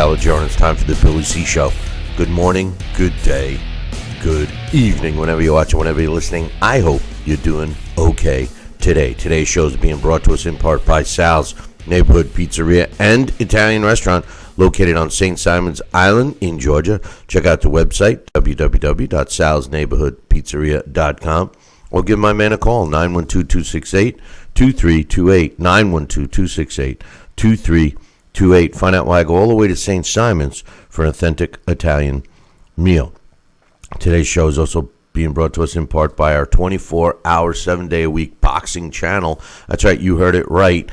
Caligione. It's time for the Billy C Show. Good morning, good day, good evening, whenever you're watching, whenever you're listening. I hope you're doing okay today. Today's show is being brought to us in part by Sal's Neighborhood Pizzeria and Italian Restaurant located on St. Simon's Island in Georgia. Check out the website, www.salsneighborhoodpizzeria.com, or give my man a call, 912-268-2328, 912-268-2328. Find out why I go all the way to St. Simon's for an authentic Italian meal. Today's show is also being brought to us in part by our 24-hour, 7-day-a-week boxing channel. That's right, you heard it right.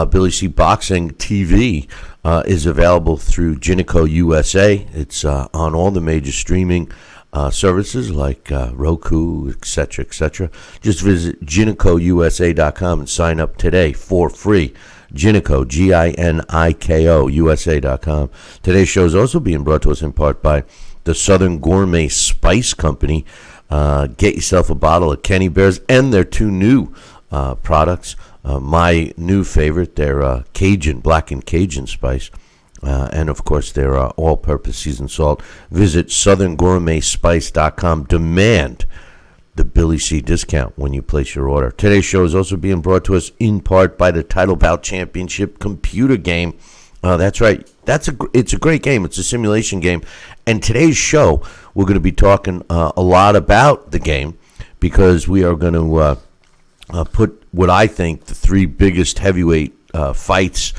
Billy C Boxing TV is available through Ginico USA. It's on all the major streaming services like Roku, etc., etc. Just visit GinicoUSA.com and sign up today for free. Ginico, Giniko, USA.com. Today's show is also being brought to us in part by the Southern Gourmet Spice Company. Get yourself a bottle of Kenny Bears and their two new products. My new favorite, their Cajun, blackened Cajun spice. And, of course, their all-purpose seasoned salt. Visit southerngourmetspice.com. Demand the Billy C discount when you place your order. Today's show is also being brought to us in part by the Title Bout Championship computer game. That's right. It's a great game. It's a simulation game. And today's show, we're going to be talking a lot about the game because we are going to put what I think the three biggest heavyweight fights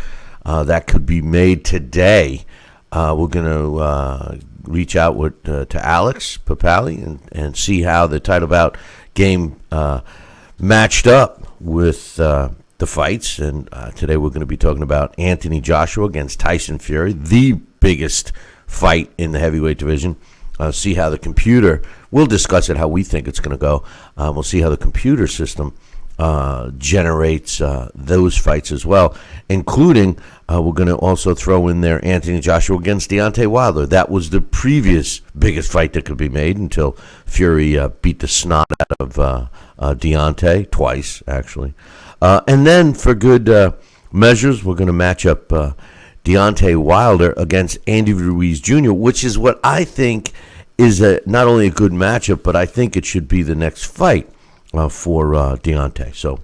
that could be made today. We're going to reach out to Alex Papali and see how the Title Bout game matched up with the fights. And today we're going to be talking about Anthony Joshua against Tyson Fury, the biggest fight in the heavyweight division. See how the computer, we'll discuss it how we think it's going to go. We'll see how the computer system generates those fights as well, including we're going to also throw in there Anthony Joshua against Deontay Wilder. That was the previous biggest fight that could be made until Fury beat the snot out of Deontay twice, actually. And then for good measures, we're going to match up Deontay Wilder against Andy Ruiz Jr., which is what I think is not only a good matchup, but I think it should be the next fight for Deontay. So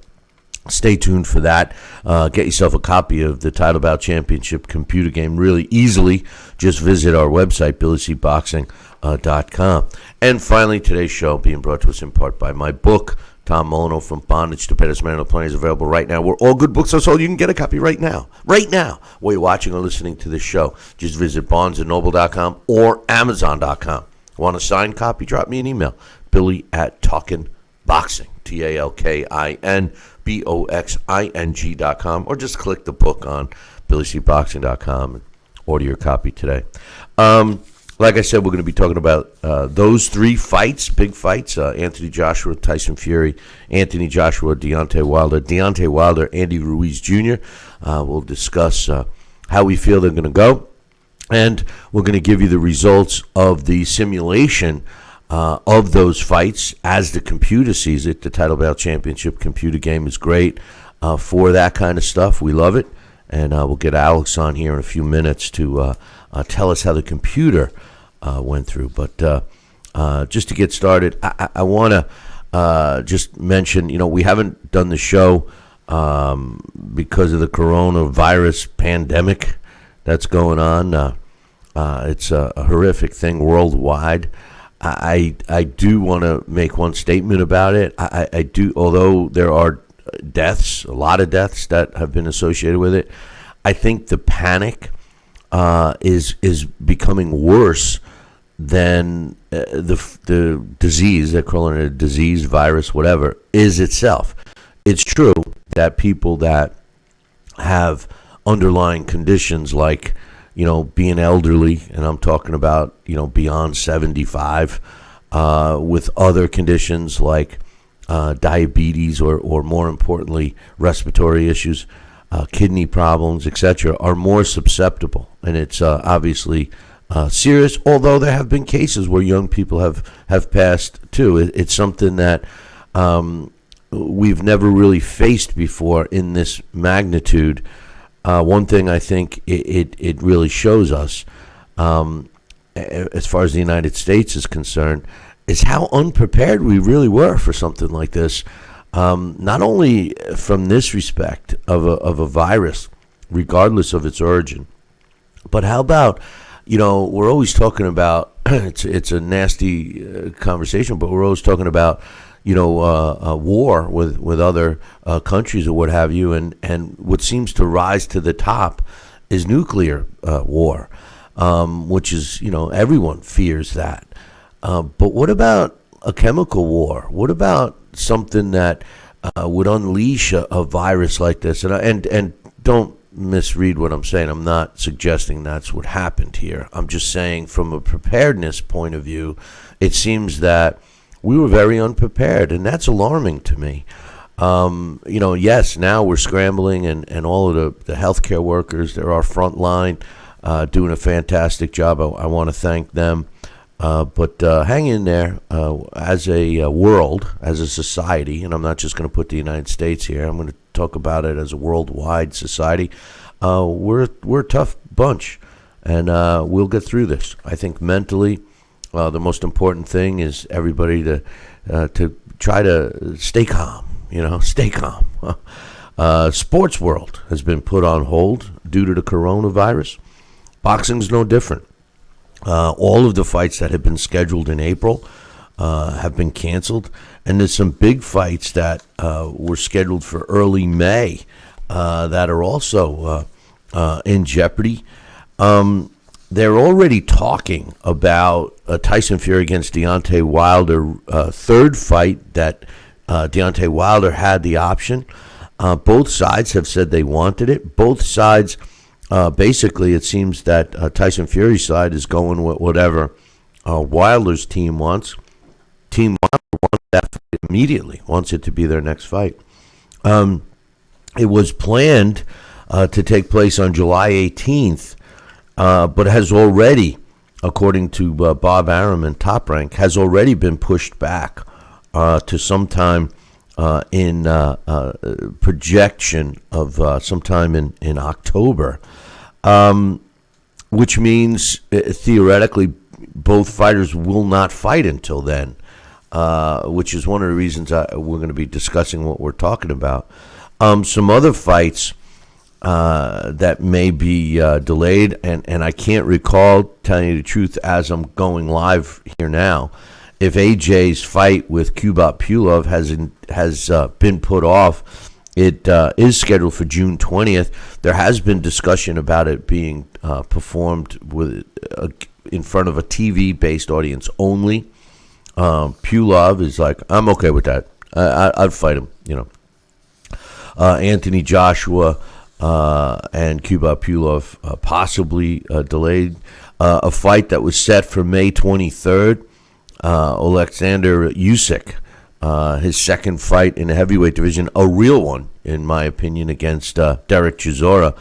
stay tuned for that. Get yourself a copy of the Title Bout Championship computer game really easily. Just visit our website, BillyCBoxing.com. And finally, today's show being brought to us in part by my book, Tom Molyneux, From Bondage to Pettis Man of Plenty, is available right now where all good books are sold. You can get a copy right now. Right now, while you're watching or listening to this show. Just visit BarnesandNoble.com or Amazon.com. Want a signed copy? Drop me an email. Billy@TalkinBoxing, TalkinBoxing.com, or just click the book on BillyCBoxing.com and order your copy today. Like I said, we're going to be talking about those three fights, big fights, Anthony Joshua, Tyson Fury, Anthony Joshua, Deontay Wilder, Andy Ruiz Jr. We'll discuss how we feel they're going to go, and we're going to give you the results of the simulation of those fights as the computer sees it. The Title Bout Championship computer game is great for that kind of stuff. We love it, and we'll get Alex on here in a few minutes to tell us how the computer went through. But just to get started, I want to just mention, we haven't done the show because of the coronavirus pandemic that's going on. It's a horrific thing worldwide. I do want to make one statement about it. I do, although there are deaths, a lot of deaths that have been associated with it, I think the panic is becoming worse than the disease, they're calling it a disease, virus, whatever, is itself. It's true that people that have underlying conditions like, being elderly, and I'm talking about, beyond 75, with other conditions like diabetes or more importantly, respiratory issues, kidney problems, etc., are more susceptible. And it's obviously serious, although there have been cases where young people have passed too. It's something that we've never really faced before in this magnitude. one thing I think it really shows us, as far as the United States is concerned, is how unprepared we really were for something like this. Not only from this respect of a virus, regardless of its origin, but how about, we're always talking about, it's a nasty conversation, but we're always talking about, war with other countries or what have you, and what seems to rise to the top is nuclear war, which is, everyone fears that. But what about a chemical war? What about something that would unleash a virus like this? And don't misread what I'm saying. I'm not suggesting that's what happened here. I'm just saying from a preparedness point of view, it seems that we were very unprepared, and that's alarming to me. Yes, now we're scrambling, and all of the healthcare workers, they're our front line, doing a fantastic job. I want to thank them. But hang in there as a world, as a society, and I'm not just going to put the United States here. I'm going to talk about it as a worldwide society. We're a tough bunch, and we'll get through this. I think mentally, the most important thing is everybody to try to stay calm. Stay calm. Sports world has been put on hold due to the coronavirus. Boxing's no different. All of the fights that have been scheduled in April have been canceled, and there's some big fights that were scheduled for early May that are also in jeopardy. They're already talking about Tyson Fury against Deontay Wilder, third fight that Deontay Wilder had the option. Both sides have said they wanted it. Both sides... basically, it seems that Tyson Fury's side is going with whatever Wilder's team wants. Team Wilder wants that fight immediately, wants it to be their next fight. It was planned to take place on July 18th, but has already, according to Bob Arum and Top Rank, has already been pushed back to sometime in projection of sometime in October, which means theoretically both fighters will not fight until then, which is one of the reasons we're going to be discussing what we're talking about. Some other fights that may be delayed, and I can't recall, telling you the truth, as I'm going live here now, if AJ's fight with Kubrat Pulev has been put off. It is scheduled for June 20th. There has been discussion about it being performed in front of a TV-based audience only. Pulev is like, I'm okay with that. I'd fight him. Anthony Joshua and Kubrat Pulev possibly delayed. A fight that was set for May 23rd. Alexander Usyk, his second fight in the heavyweight division, a real one, in my opinion, against Derek Chisora,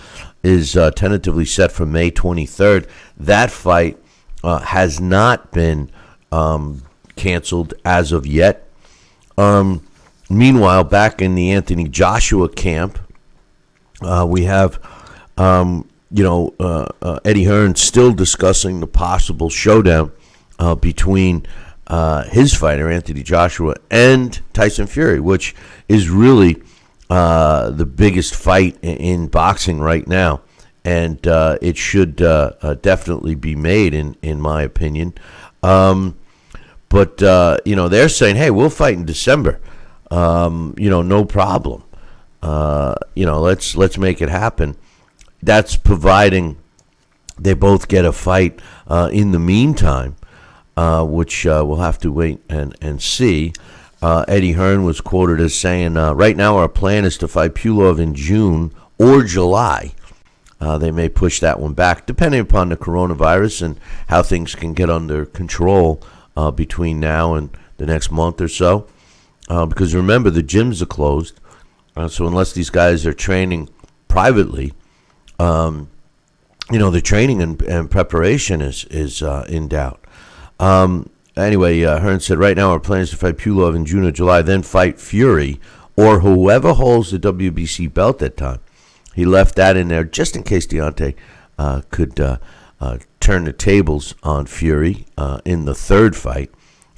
is tentatively set for May 23rd. That fight has not been canceled as of yet. Meanwhile, back in the Anthony Joshua camp, we have Eddie Hearn still discussing the possible showdown between his fighter, Anthony Joshua, and Tyson Fury, which is really the biggest fight in boxing right now. And it should definitely be made, in my opinion. But they're saying, hey, we'll fight in December. No problem. Let's make it happen. That's providing they both get a fight in the meantime. Which we'll have to wait and see. Eddie Hearn was quoted as saying, right now our plan is to fight Pulev in June or July. They may push that one back, depending upon the coronavirus and how things can get under control between now and the next month or so. Because remember, the gyms are closed. So unless these guys are training privately, the training and preparation is in doubt. Anyway, Hearn said, right now our plan is to fight Pulev in June or July, then fight Fury or whoever holds the WBC belt that time. he left that in there just in case Deontay could turn the tables on Fury in the third fight.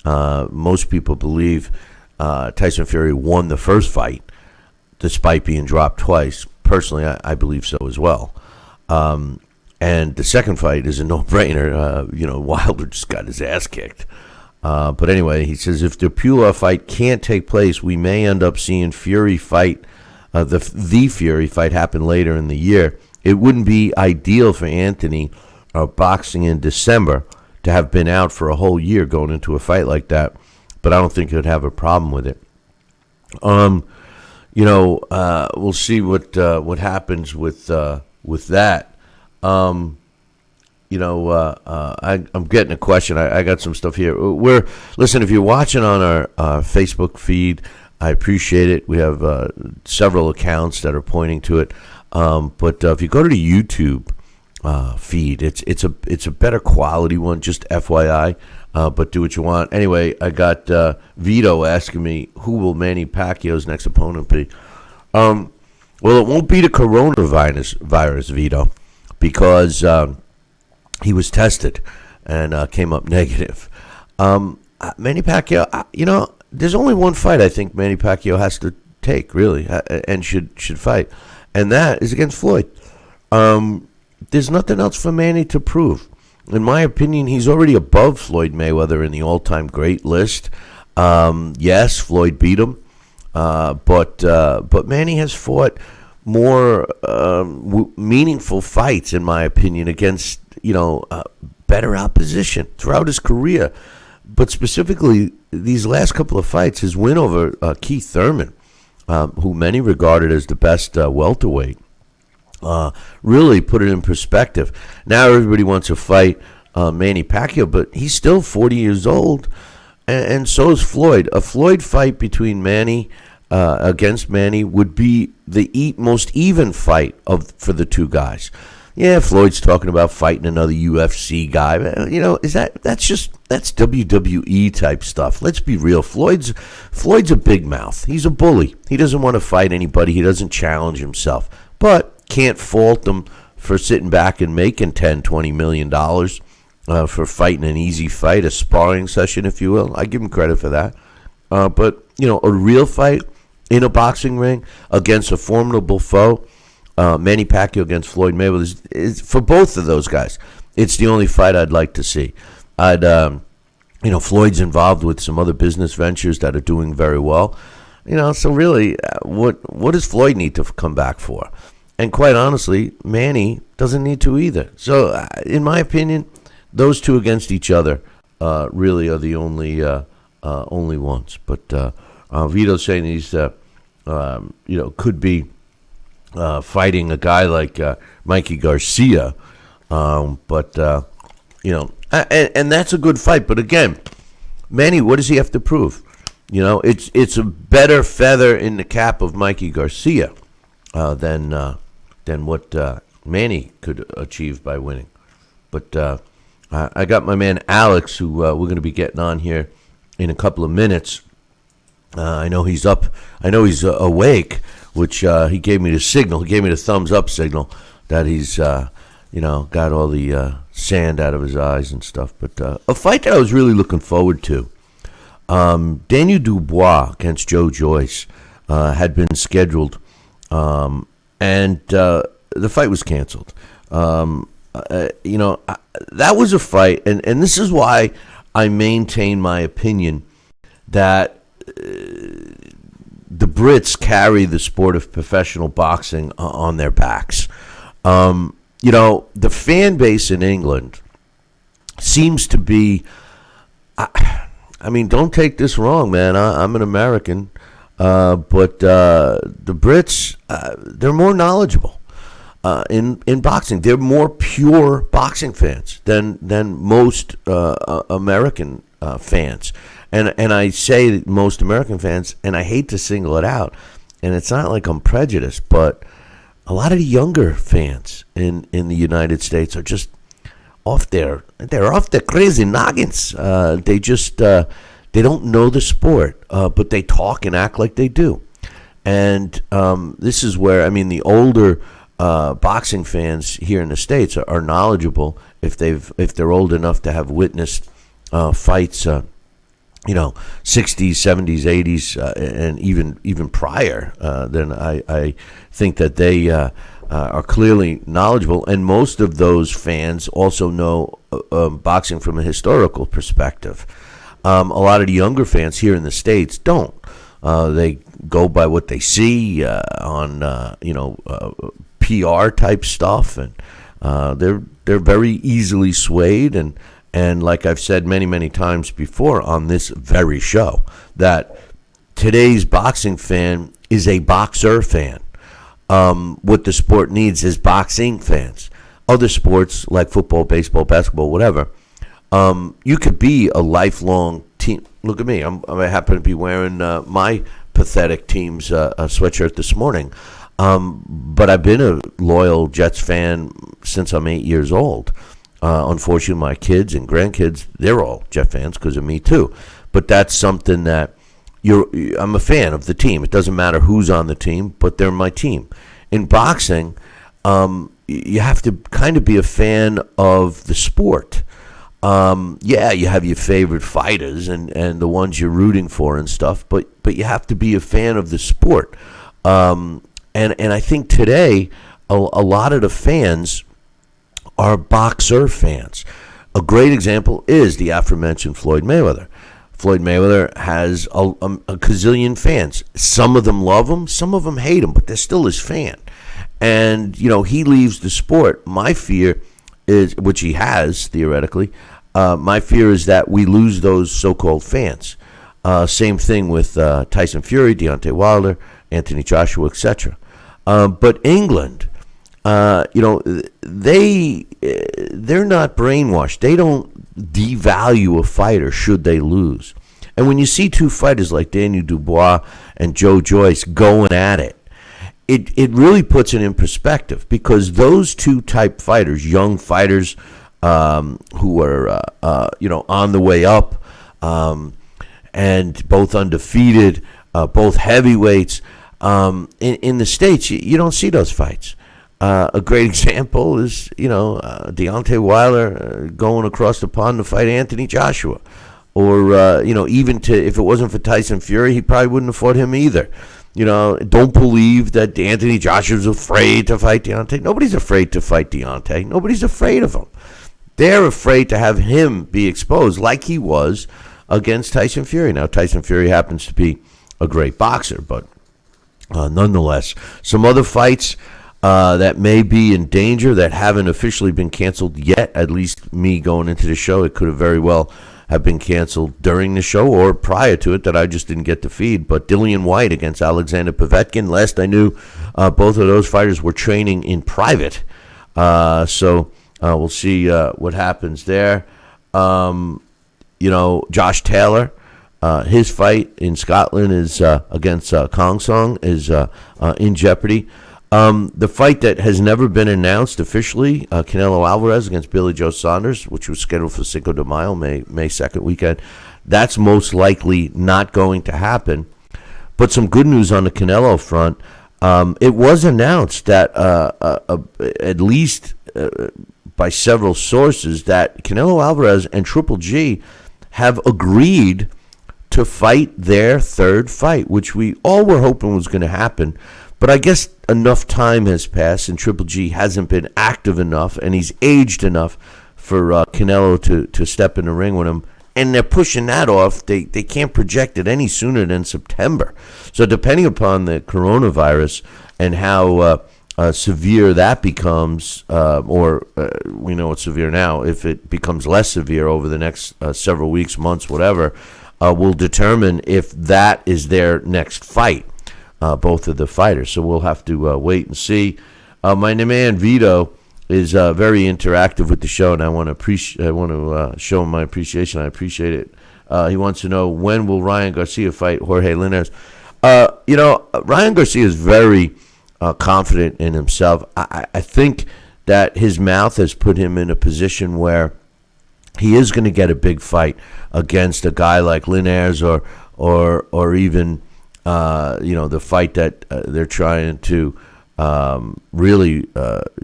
Most people believe Tyson Fury won the first fight, despite being dropped twice. Personally, I believe so as well. And the second fight is a no-brainer. Wilder just got his ass kicked. But anyway, he says if the Pula fight can't take place, we may end up seeing Fury fight, the Fury fight happen later in the year. It wouldn't be ideal for Anthony boxing in December to have been out for a whole year going into a fight like that, but I don't think he'd have a problem with it. We'll see what happens with that. I'm getting a question. I got some stuff here. Listen, if you're watching on our Facebook feed, I appreciate it. We have several accounts that are pointing to it. But if you go to the YouTube feed, it's a better quality one. Just FYI. But do what you want. Anyway, I got Vito asking me who will Manny Pacquiao's next opponent be. Well, it won't be the coronavirus, Vito, because he was tested and came up negative. Manny Pacquiao, there's only one fight I think Manny Pacquiao has to take, really, and should fight, and that is against Floyd. There's nothing else for Manny to prove. In my opinion, he's already above Floyd Mayweather in the all-time great list. Yes, Floyd beat him, but Manny has fought more meaningful fights, in my opinion, against better opposition throughout his career. But specifically, these last couple of fights, his win over Keith Thurman, who many regarded as the best welterweight, really put it in perspective. Now everybody wants to fight Manny Pacquiao, but he's still 40 years old, and so is Floyd. A Floyd fight between Manny against Manny would be the most even fight for the two guys. Yeah, Floyd's talking about fighting another UFC guy. That's WWE type stuff. Let's be real. Floyd's a big mouth. He's a bully. He doesn't want to fight anybody. He doesn't challenge himself. But can't fault him for sitting back and making $10-20 million for fighting an easy fight, a sparring session, if you will. I give him credit for that. But a real fight in a boxing ring against a formidable foe, Manny Pacquiao against Floyd Mayweather, is for both of those guys. It's the only fight I'd like to see. Floyd's involved with some other business ventures that are doing very well. So really, what does Floyd need to come back for? And quite honestly, Manny doesn't need to either. So, in my opinion, those two against each other really are the only ones. But Vito's saying he's could be fighting a guy like Mikey Garcia, and that's a good fight. But again, Manny, what does he have to prove? It's a better feather in the cap of Mikey Garcia than what Manny could achieve by winning. But I got my man Alex, who we're going to be getting on here in a couple of minutes. I know he's up. I know he's awake, which he gave me the signal. He gave me the thumbs up signal that he's got all the sand out of his eyes and stuff. But a fight that I was really looking forward to. Daniel Dubois against Joe Joyce had been scheduled, and the fight was canceled. That was a fight, and this is why I maintain my opinion that the Brits carry the sport of professional boxing on their backs. The fan base in England seems to be... don't take this wrong, man. I'm an American, but the Brits, they're more knowledgeable in boxing. They're more pure boxing fans than most American fans. And I say most American fans, and I hate to single it out, and it's not like I'm prejudiced, but a lot of the younger fans in the United States are just they're off their crazy noggins. They just they don't know the sport, but they talk and act like they do. And this is where the older boxing fans here in the States are knowledgeable if they're old enough to have witnessed fights, 60s, 70s, 80s, and even prior. Then I think that they are clearly knowledgeable, and most of those fans also know boxing from a historical perspective. A lot of the younger fans here in the States don't. They go by what they see on PR type stuff, and they're very easily swayed. And like I've said many times before on this very show, that today's boxing fan is a boxer fan. What the sport needs is boxing fans. Other sports like football, baseball, basketball, whatever, you could be a lifelong team. Look at me. I happen to be wearing my pathetic team's sweatshirt this morning. But I've been a loyal Jets fan since I'm 8 years old. Unfortunately, my kids and grandkids, they're all Jet fans because of me too. But that's something that I'm a fan of the team. It doesn't matter who's on the team, but they're my team. In boxing, you have to kind of be a fan of the sport. You have your favorite fighters and the ones you're rooting for and stuff, but you have to be a fan of the sport. And I think today a lot of the fans are boxer fans. A great example is the aforementioned Floyd Mayweather. Floyd Mayweather has a gazillion fans. Some of them love him, some of them hate him, but they're still his fan. And, he leaves the sport. My fear is, which he has, theoretically, my fear is that we lose those so-called fans. Same thing with Tyson Fury, Deontay Wilder, Anthony Joshua, etc. But England, they're not brainwashed. They don't devalue a fighter should they lose. And when you see two fighters like Daniel Dubois and Joe Joyce going at it, it really puts it in perspective, because those two type fighters, young fighters who are on the way up, and both undefeated, both heavyweights, in the States, you don't see those fights. A great example is, Deontay Wilder going across the pond to fight Anthony Joshua. Or, if it wasn't for Tyson Fury, he probably wouldn't have fought him either. Don't believe that Anthony Joshua's afraid to fight Deontay. Nobody's afraid to fight Deontay. Nobody's afraid of him. They're afraid to have him be exposed like he was against Tyson Fury. Now, Tyson Fury happens to be a great boxer, but nonetheless, some other fights that may be in danger that haven't officially been canceled yet, at least me going into the show, it could have very well have been canceled during the show or prior to it that I just didn't get to feed. But Dillian White against Alexander Povetkin, last I knew, both of those fighters were training in private. So we'll see what happens there. Josh Taylor, his fight in Scotland is against Kong Song is in jeopardy. The fight that has never been announced officially, Canelo Alvarez against Billy Joe Saunders, which was scheduled for Cinco de Mayo, May 2nd weekend, that's most likely not going to happen. But some good news on the Canelo front. It was announced that at least by several sources that Canelo Alvarez and Triple G have agreed to fight their third fight, which we all were hoping was going to happen. But I guess enough time has passed and Triple G hasn't been active enough and he's aged enough for Canelo to step in the ring with him. And they're pushing that off. They can't project it any sooner than September. So depending upon the coronavirus and how severe that becomes, we know it's severe now, if it becomes less severe over the next several weeks, months, whatever, will determine if that is their next fight. Both of the fighters. So we'll have to wait and see. My man Vito is very interactive with the show, and I want to show him my appreciation. I appreciate it. He wants to know, when will Ryan Garcia fight Jorge Linares? Ryan Garcia is very confident in himself. I think that his mouth has put him in a position where he is going to get a big fight against a guy like Linares or even the fight that they're trying to really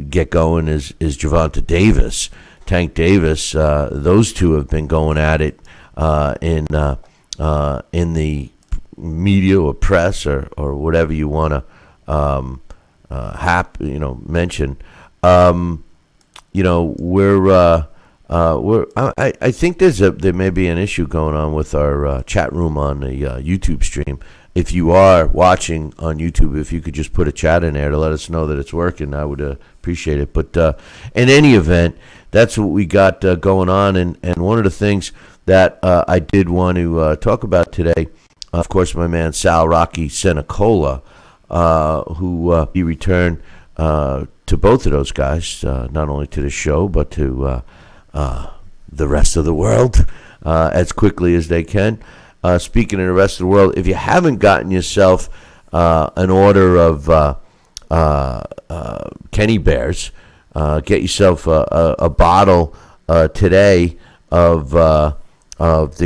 get going is Gervonta Davis, Tank Davis. Those two have been going at it in the media or press or whatever you want to mention. I think there may be an issue going on with our chat room on the YouTube stream. If you are watching on YouTube, if you could just put a chat in there to let us know that it's working, I would appreciate it. But in any event, that's what we got going on. And one of the things that I did want to talk about today, of course, my man Sal Rocky Senecola, who he returned to both of those guys, not only to the show, but to the rest of the world as quickly as they can. Speaking of the rest of the world, if you haven't gotten yourself an order of Kenny Bears, get yourself a bottle today of the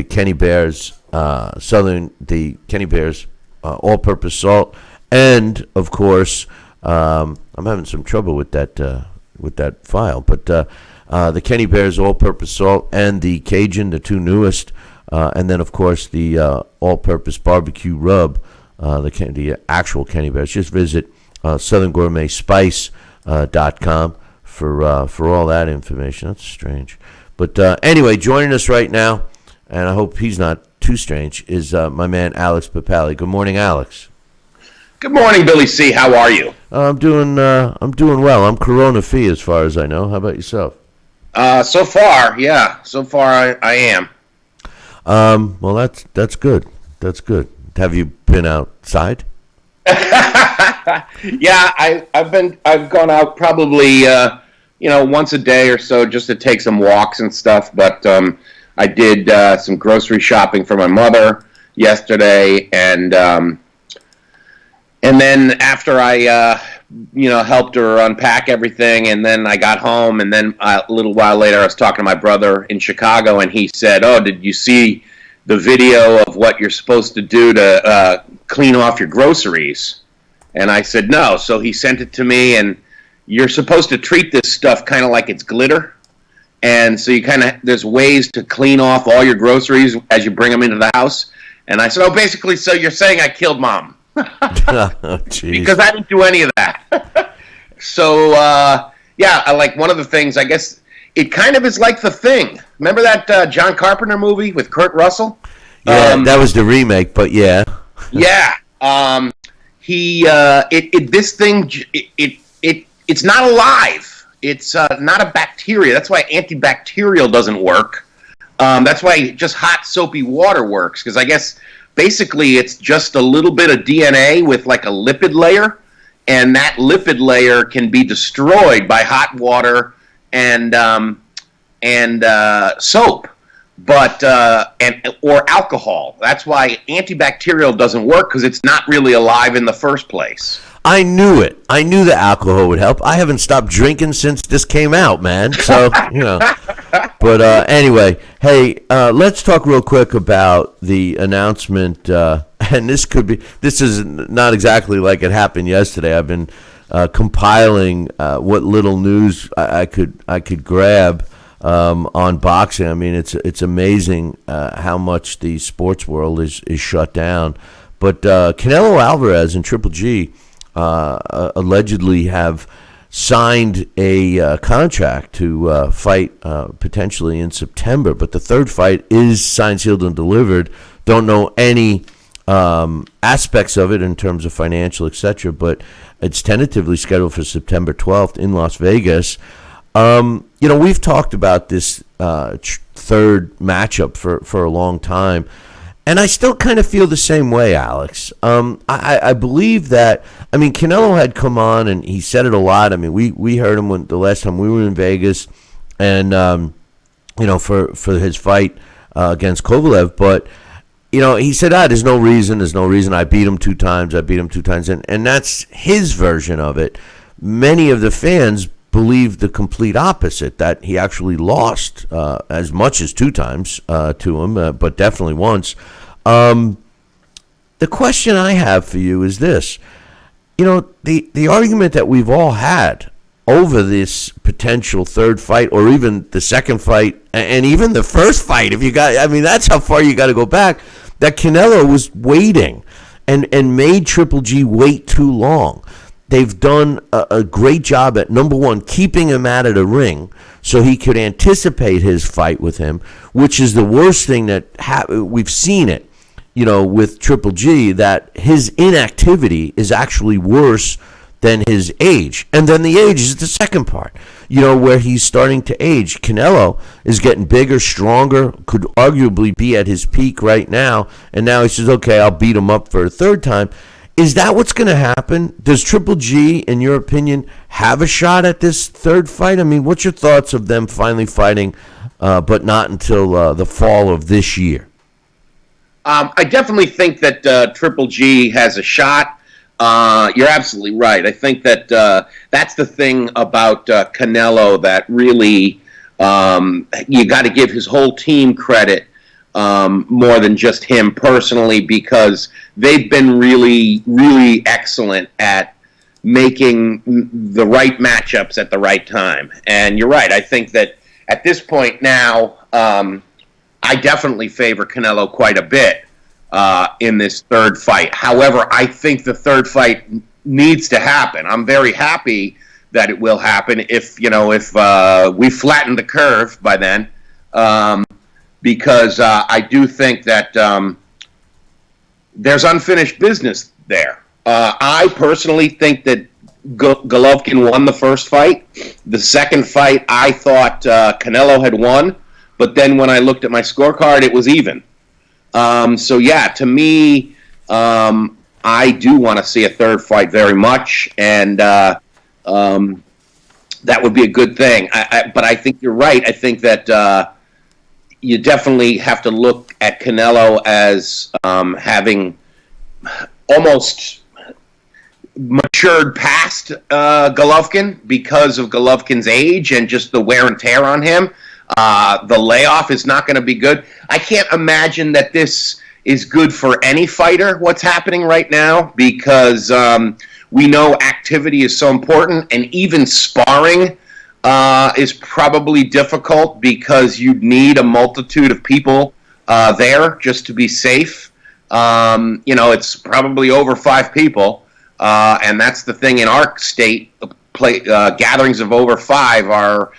Kenny Bears the Kenny Bears all-purpose salt, and of course, I'm having some trouble with that file, but the Kenny Bears all-purpose salt and the Cajun, the two newest. And then, of course, the all-purpose barbecue rub, the actual Kenny Bears. Just visit southerngourmetspice.com for all that information. That's strange. But anyway, joining us right now, and I hope he's not too strange, is my man Alex Papali. Good morning, Alex. Good morning, Billy C. How are you? I'm doing well. I'm corona-free as far as I know. How about yourself? So far, yeah. So far, I am. Well, that's good. That's good. Have you been outside? Yeah, I've gone out probably once a day or so just to take some walks and stuff. But I did some grocery shopping for my mother yesterday, and then after I helped her unpack everything, and then I got home, and then a little while later I was talking to my brother in Chicago, and he said, "Oh, did you see the video of what you're supposed to do to clean off your groceries?" And I said, "No." So he sent it to me, and you're supposed to treat this stuff kind of like it's glitter, and so there's ways to clean off all your groceries as you bring them into the house. And I said, "Oh, basically, so you're saying I killed Mom." Oh, because I didn't do any of that. So, I like one of the things, I guess, it kind of is like The Thing. Remember that John Carpenter movie with Kurt Russell? Yeah, that was the remake, but yeah. Yeah. This thing, it's not alive. It's not a bacteria. That's why antibacterial doesn't work. That's why just hot, soapy water works, because I guess basically it's just a little bit of DNA with like a lipid layer, and that lipid layer can be destroyed by hot water and soap, or alcohol. That's why antibacterial doesn't work, because it's not really alive in the first place. I knew it. I knew the alcohol would help. I haven't stopped drinking since this came out, man. So, But anyway, hey, let's talk real quick about the announcement. And this is not exactly like it happened yesterday. I've been compiling what little news I could grab on boxing. I mean, it's amazing how much the sports world is shut down. But Canelo Alvarez and Triple G allegedly have signed a contract to fight potentially in September. But the third fight is signed, sealed, and delivered. Don't know any aspects of it in terms of financial, etc. But it's tentatively scheduled for September 12th in Las Vegas. We've talked about this third matchup for a long time. And I still kind of feel the same way, Alex. I believe that, Canelo had come on and he said it a lot. I mean, we heard him the last time we were in Vegas and, for his fight against Kovalev. But, he said, there's no reason. I beat him two times. And that's his version of it. Many of the fans believe the complete opposite, that he actually lost as much as two times to him, but definitely once. The question I have for you is this. the argument that we've all had over this potential third fight, or even the second fight, and even the first fight, that's how far you got to go back, that Canelo was waiting and made Triple G wait too long. They've done a great job at, number one, keeping him out of the ring so he could anticipate his fight with him, which is the worst thing that we've seen it, with Triple G, that his inactivity is actually worse than his age. And then the age is the second part, where he's starting to age. Canelo is getting bigger, stronger, could arguably be at his peak right now, and now he says, okay, I'll beat him up for a third time. Is that what's going to happen? Does Triple G, in your opinion, have a shot at this third fight? I mean, what's your thoughts of them finally fighting, but not until the fall of this year? I definitely think that Triple G has a shot. You're absolutely right. I think that that's the thing about Canelo that really you got to give his whole team credit more than just him personally, because they've been really, really excellent at making the right matchups at the right time. And you're right. I think that at this point now, I definitely favor Canelo quite a bit in this third fight. However, I think the third fight needs to happen. I'm very happy that it will happen if we flatten the curve by then. Because I do think that there's unfinished business there. I personally think that Golovkin won the first fight. The second fight, I thought Canelo had won, but then when I looked at my scorecard, it was even. So yeah, to me, I do want to see a third fight very much, and that would be a good thing. But I think you're right. I think that you definitely have to look at Canelo as having almost matured past Golovkin because of Golovkin's age and just the wear and tear on him. The layoff is not going to be good. I can't imagine that this is good for any fighter, what's happening right now, because we know activity is so important, and even sparring is probably difficult because you'd need a multitude of people there just to be safe. It's probably over 5 people, and that's the thing in our state. Gatherings of over 5 are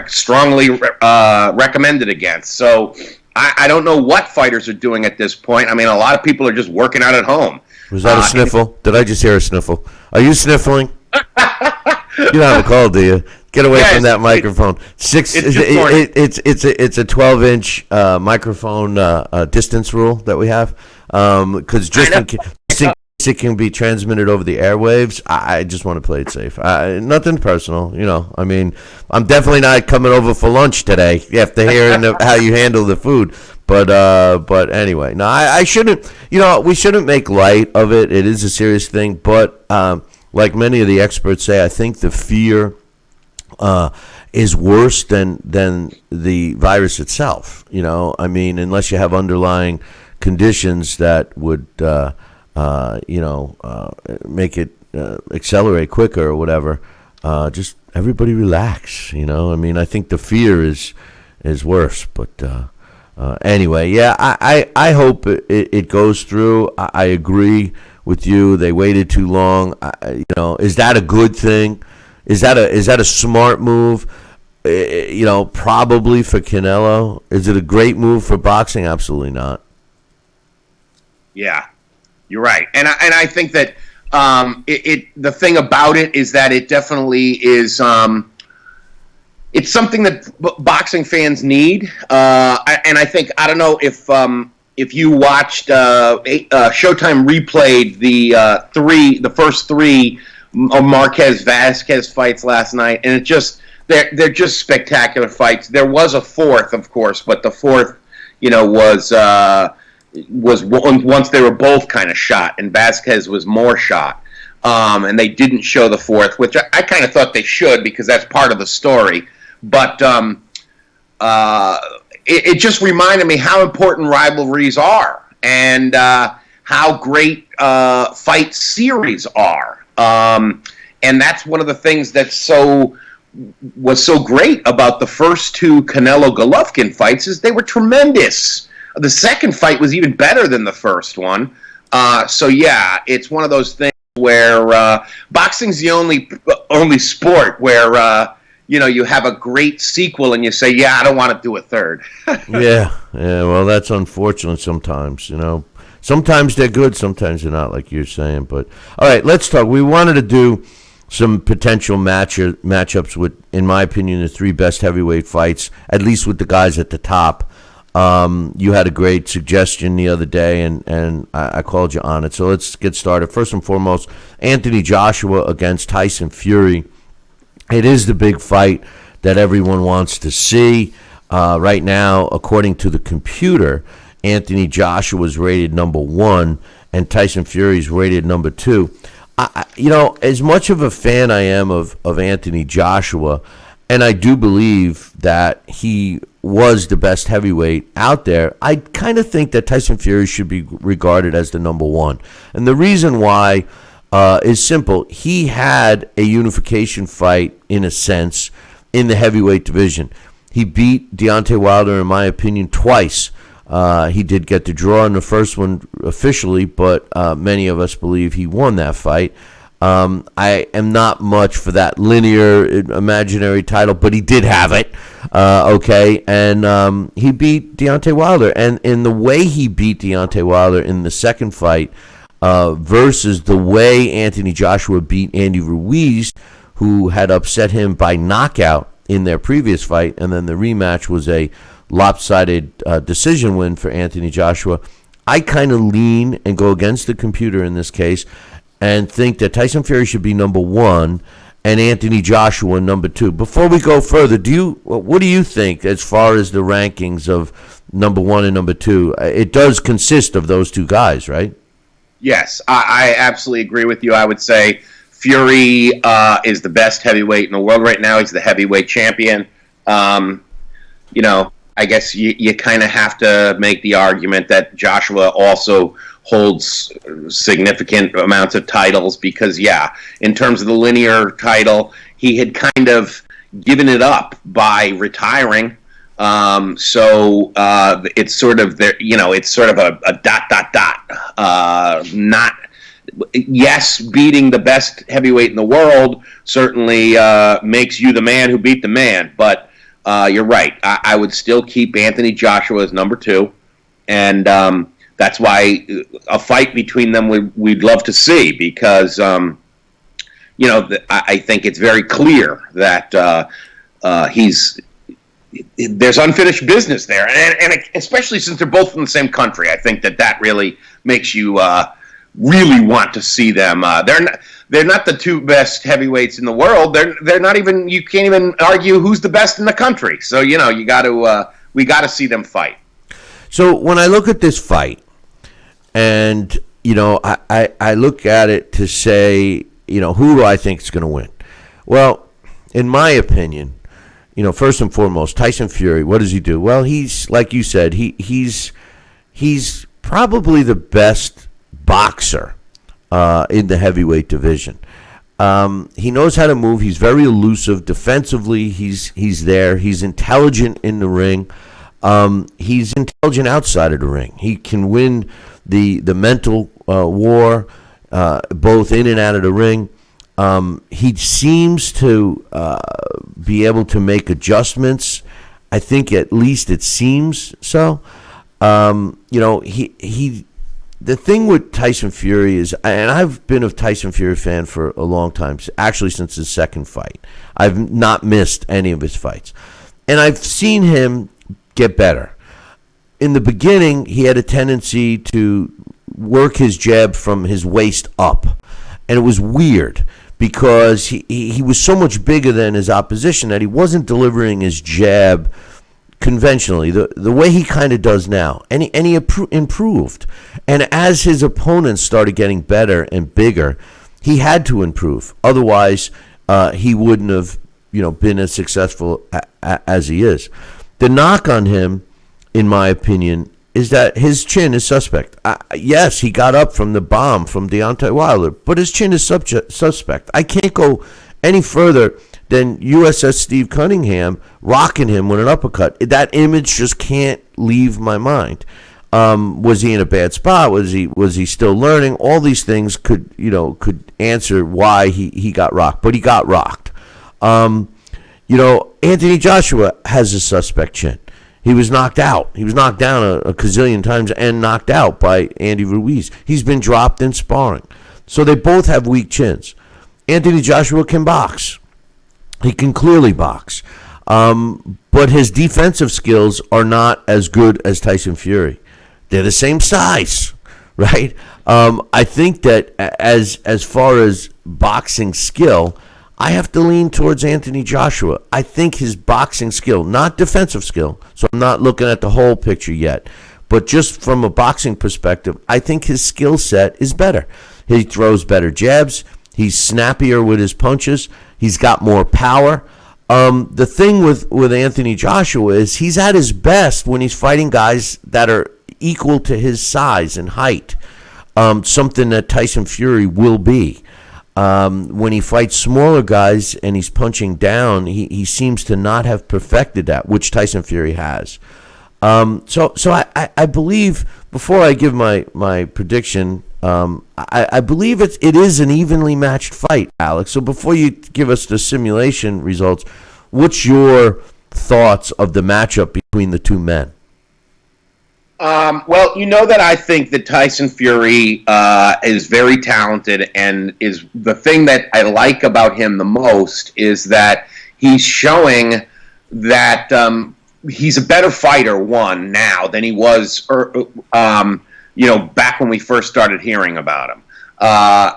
strongly recommended against. So I don't know what fighters are doing at this point. I mean, a lot of people are just working out at home. Was that a sniffle? Did I just hear a sniffle? Are you sniffling? You don't have a call, do you? Get away from that microphone. It's a 12-inch microphone distance rule that we have, because just in case it can be transmitted over the airwaves. I just want to play it safe. Nothing personal, I mean, I'm definitely not coming over for lunch today after hearing how you handle the food. But anyway, no, I shouldn't. We shouldn't make light of it. It is a serious thing, but like many of the experts say, I think the fear is worse than the virus itself. I mean, unless you have underlying conditions that would make it accelerate quicker or whatever. Just everybody relax. I mean, I think the fear is worse. But anyway, yeah, I hope it goes through. I agree with you. They waited too long. Is that a good thing? Is that a smart move? Probably for Canelo. Is it a great move for boxing? Absolutely not. Yeah, you're right, and I think that the thing about it is that it definitely is. It's something that boxing fans need, and I think, I don't know if you watched Showtime replayed the first 3 Marquez Vasquez fights last night, and they're just spectacular fights. There was a 4th, of course, but the 4th, was once they were both kind of shot, and Vasquez was more shot, and they didn't show the 4th, which I kind of thought they should, because that's part of the story. But it just reminded me how important rivalries are, and how great fight series are. And that's one of the things that was so great about the first two Canelo-Golovkin fights is they were tremendous. The second fight was even better than the first one. So yeah, it's one of those things where boxing's the only sport where you have a great sequel and you say, yeah, I don't want to do a third. yeah. Well, that's unfortunate sometimes. Sometimes they're good, sometimes they're not, like you're saying. But all right, let's talk. We wanted to do some potential matchups with, in my opinion, the three best heavyweight fights, at least with the guys at the top. You had a great suggestion the other day, and I called you on it. So let's get started. First and foremost, Anthony Joshua against Tyson Fury. It is the big fight that everyone wants to see. Right now, according to the computer, Anthony Joshua is rated number 1, and Tyson Fury is rated number 2. As much of a fan I am of Anthony Joshua, and I do believe that he was the best heavyweight out there, I kind of think that Tyson Fury should be regarded as the number 1. And the reason why is simple. He had a unification fight, in a sense, in the heavyweight division. He beat Deontay Wilder, in my opinion, twice. He did get the draw in the first one officially, but many of us believe he won that fight. I am not much for that linear imaginary title, but he did have it. Okay, and he beat Deontay Wilder. And in the way he beat Deontay Wilder in the second fight versus the way Anthony Joshua beat Andy Ruiz, who had upset him by knockout in their previous fight, and then the rematch was a lopsided decision win for Anthony Joshua. I kind of lean and go against the computer in this case and think that Tyson Fury should be number 1 and Anthony Joshua number 2. Before we go further, what do you think as far as the rankings of number 1 and number 2? It does consist of those two guys, right? Yes, I absolutely agree with you. I would say Fury is the best heavyweight in the world right now. He's the heavyweight champion. I guess you kind of have to make the argument that Joshua also holds significant amounts of titles because, yeah, in terms of the linear title, he had kind of given it up by retiring. So it's sort of there, it's sort of a ... Not, yes, beating the best heavyweight in the world certainly makes you the man who beat the man, but you're right. I would still keep Anthony Joshua as number 2, and that's why a fight between them we'd love to see because I think it's very clear that there's unfinished business there, and especially since they're both from the same country, I think that really makes you really want to see them. They're not the two best heavyweights in the world. They're not even. You can't even argue who's the best in the country. So we got to see them fight. So when I look at this fight, and I look at it to say, who do I think is going to win? Well, in my opinion, first and foremost, Tyson Fury. What does he do? Well, he's like you said. He's probably the best boxer in the heavyweight division. He knows how to move. He's very elusive defensively. He's there. He's intelligent in the ring. He's intelligent outside of the ring. He can win the mental war both in and out of the ring. He seems to be able to make adjustments. I think at least it seems so. The thing with Tyson Fury is, and I've been a Tyson Fury fan for a long time, actually since his second fight. I've not missed any of his fights. And I've seen him get better. In the beginning, he had a tendency to work his jab from his waist up. And it was weird because he was so much bigger than his opposition that he wasn't delivering his jab conventionally, the way he kind of does now, and he improved. And as his opponents started getting better and bigger, he had to improve. Otherwise, he wouldn't have, been as successful as he is. The knock on him, in my opinion, is that his chin is suspect. Yes, he got up from the bomb from Deontay Wilder, but his chin is suspect. I can't go any further than USS Steve Cunningham rocking him with an uppercut. That image just can't leave my mind. Was he in a bad spot? Was he still learning? All these things could answer why he got rocked, but he got rocked. Anthony Joshua has a suspect chin. He was knocked out. He was knocked down a gazillion times and knocked out by Andy Ruiz. He's been dropped in sparring. So they both have weak chins. Anthony Joshua can box. He can clearly box. But his defensive skills are not as good as Tyson Fury. They're the same size, right? I think that as far as boxing skill, I have to lean towards Anthony Joshua. I think his boxing skill, not defensive skill, so I'm not looking at the whole picture yet, but just from a boxing perspective, I think his skill set is better. He throws better jabs. He's snappier with his punches. He's got more power. The thing with Anthony Joshua is he's at his best when he's fighting guys that are equal to his size and height, something that Tyson Fury will be. When he fights smaller guys and he's punching down, he seems to not have perfected that, which Tyson Fury has. So I believe, before I give my prediction, I believe it is an evenly matched fight, Alex. So before you give us the simulation results, what's your thoughts of the matchup between the two men? Well, you know that I think that Tyson Fury is very talented, and is the thing that I like about him the most is that he's showing that he's a better fighter, now than he was, back when we first started hearing about him.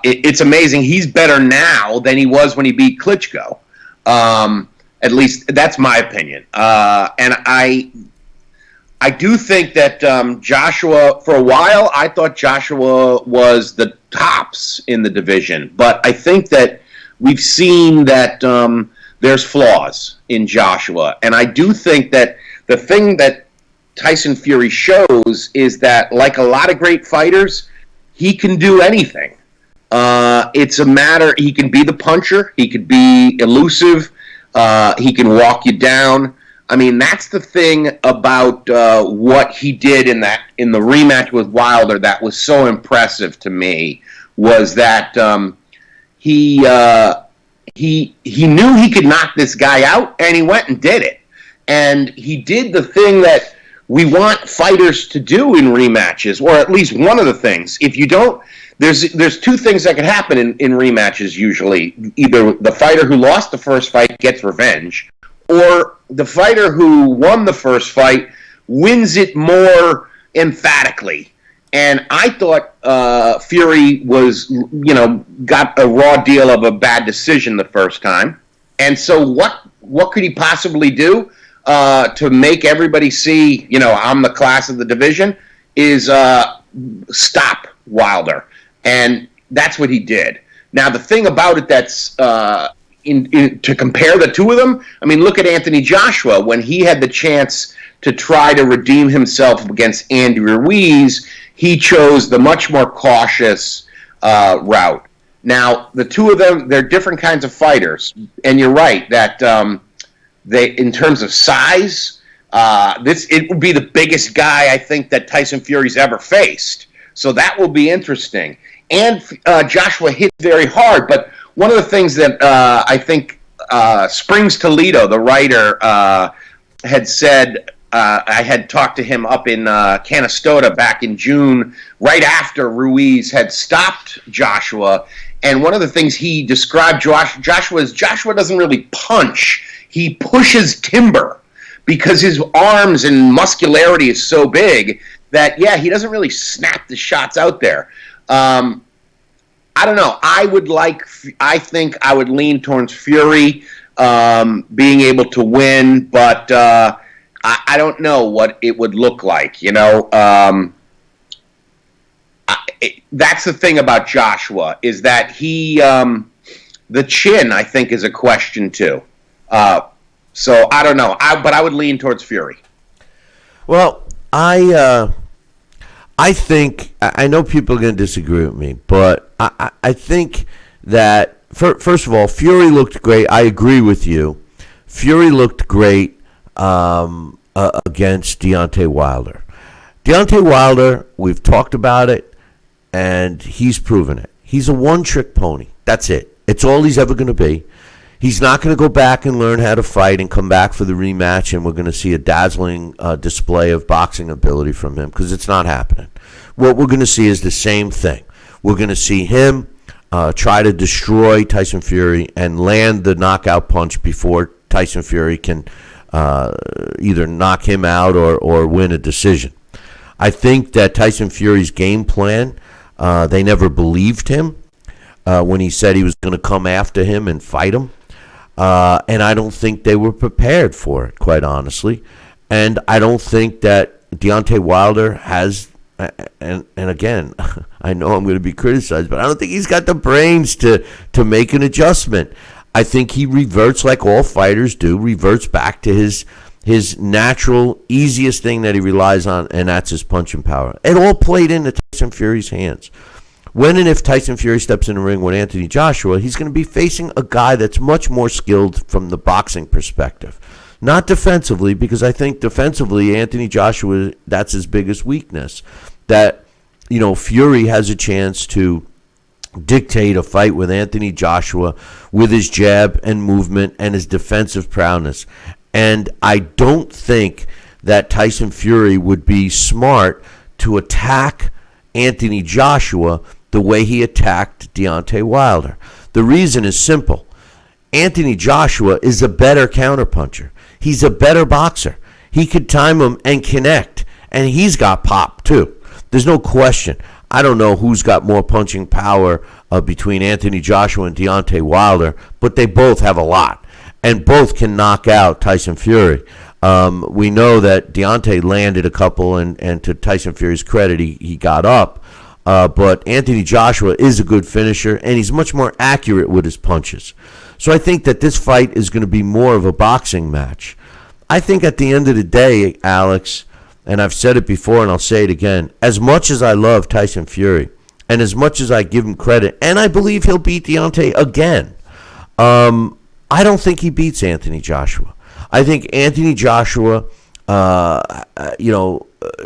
It's amazing. He's better now than he was when he beat Klitschko. At least that's my opinion. And I do think that Joshua, for a while, I thought Joshua was the tops in the division. But I think that we've seen that there's flaws in Joshua. And I do think that the thing that Tyson Fury shows is that, like a lot of great fighters, he can do anything. It's a matter, he can be the puncher, he could be elusive, he can walk you down. I mean, that's the thing about what he did in the rematch with Wilder that was so impressive to me, was that he knew he could knock this guy out, and he went and did it. And he did the thing that we want fighters to do in rematches, or at least one of the things. If you don't, there's two things that can happen in rematches usually. Either the fighter who lost the first fight gets revenge, or the fighter who won the first fight wins it more emphatically. And I thought Fury was, got a raw deal of a bad decision the first time. And so what could he possibly do to make everybody see, I'm the class of the division, is stop Wilder. And that's what he did. Now, the thing about it that's to compare the two of them, I mean, look at Anthony Joshua. When he had the chance to try to redeem himself against Andy Ruiz, he chose the much more cautious route. Now, the two of them, they're different kinds of fighters. And you're right that they, in terms of size, it would be the biggest guy I think that Tyson Fury's ever faced. So that will be interesting. And Joshua hit very hard, but one of the things that I think Springs Toledo, the writer, had said, I had talked to him up in Canastota back in June, right after Ruiz had stopped Joshua. And one of the things he described Joshua is Joshua doesn't really punch. He pushes timber because his arms and muscularity is so big that, he doesn't really snap the shots out there. I don't know. I think I would lean towards Fury being able to win, but I don't know what it would look like. That's the thing about Joshua, is that he, the chin, I think, is a question too. So I don't know. But I would lean towards Fury. Well, I I think, I know people are going to disagree with me, but I think that, first of all, Fury looked great. I agree with you. Fury looked great against Deontay Wilder. Deontay Wilder, we've talked about it, and he's proven it. He's a one-trick pony. That's it. It's all he's ever going to be. He's not going to go back and learn how to fight and come back for the rematch, and we're going to see a dazzling display of boxing ability from him, because it's not happening. What we're going to see is the same thing. We're going to see him try to destroy Tyson Fury and land the knockout punch before Tyson Fury can either knock him out or win a decision. I think that Tyson Fury's game plan, they never believed him when he said he was going to come after him and fight him. And I don't think they were prepared for it, quite honestly. And I don't think that Deontay Wilder has, and again, I know I'm going to be criticized, but I don't think he's got the brains to make an adjustment. I think he reverts, like all fighters do, reverts back to his natural, easiest thing that he relies on, and that's his punching power. It all played into Tyson Fury's hands. When and if Tyson Fury steps in the ring with Anthony Joshua, he's going to be facing a guy that's much more skilled from the boxing perspective. Not defensively, because I think defensively, Anthony Joshua, that's his biggest weakness. That, Fury has a chance to dictate a fight with Anthony Joshua with his jab and movement and his defensive prowess. And I don't think that Tyson Fury would be smart to attack Anthony Joshua the way he attacked Deontay Wilder. The reason is simple. Anthony Joshua is a better counterpuncher. He's a better boxer. He could time him and connect, and he's got pop too. There's no question. I don't know who's got more punching power between Anthony Joshua and Deontay Wilder, but they both have a lot, and both can knock out Tyson Fury. We know that Deontay landed a couple, and to Tyson Fury's credit, he got up. But Anthony Joshua is a good finisher, and he's much more accurate with his punches. So I think that this fight is going to be more of a boxing match. I think at the end of the day, Alex, and I've said it before and I'll say it again, as much as I love Tyson Fury, and as much as I give him credit, and I believe he'll beat Deontay again, I don't think he beats Anthony Joshua. I think Anthony Joshua,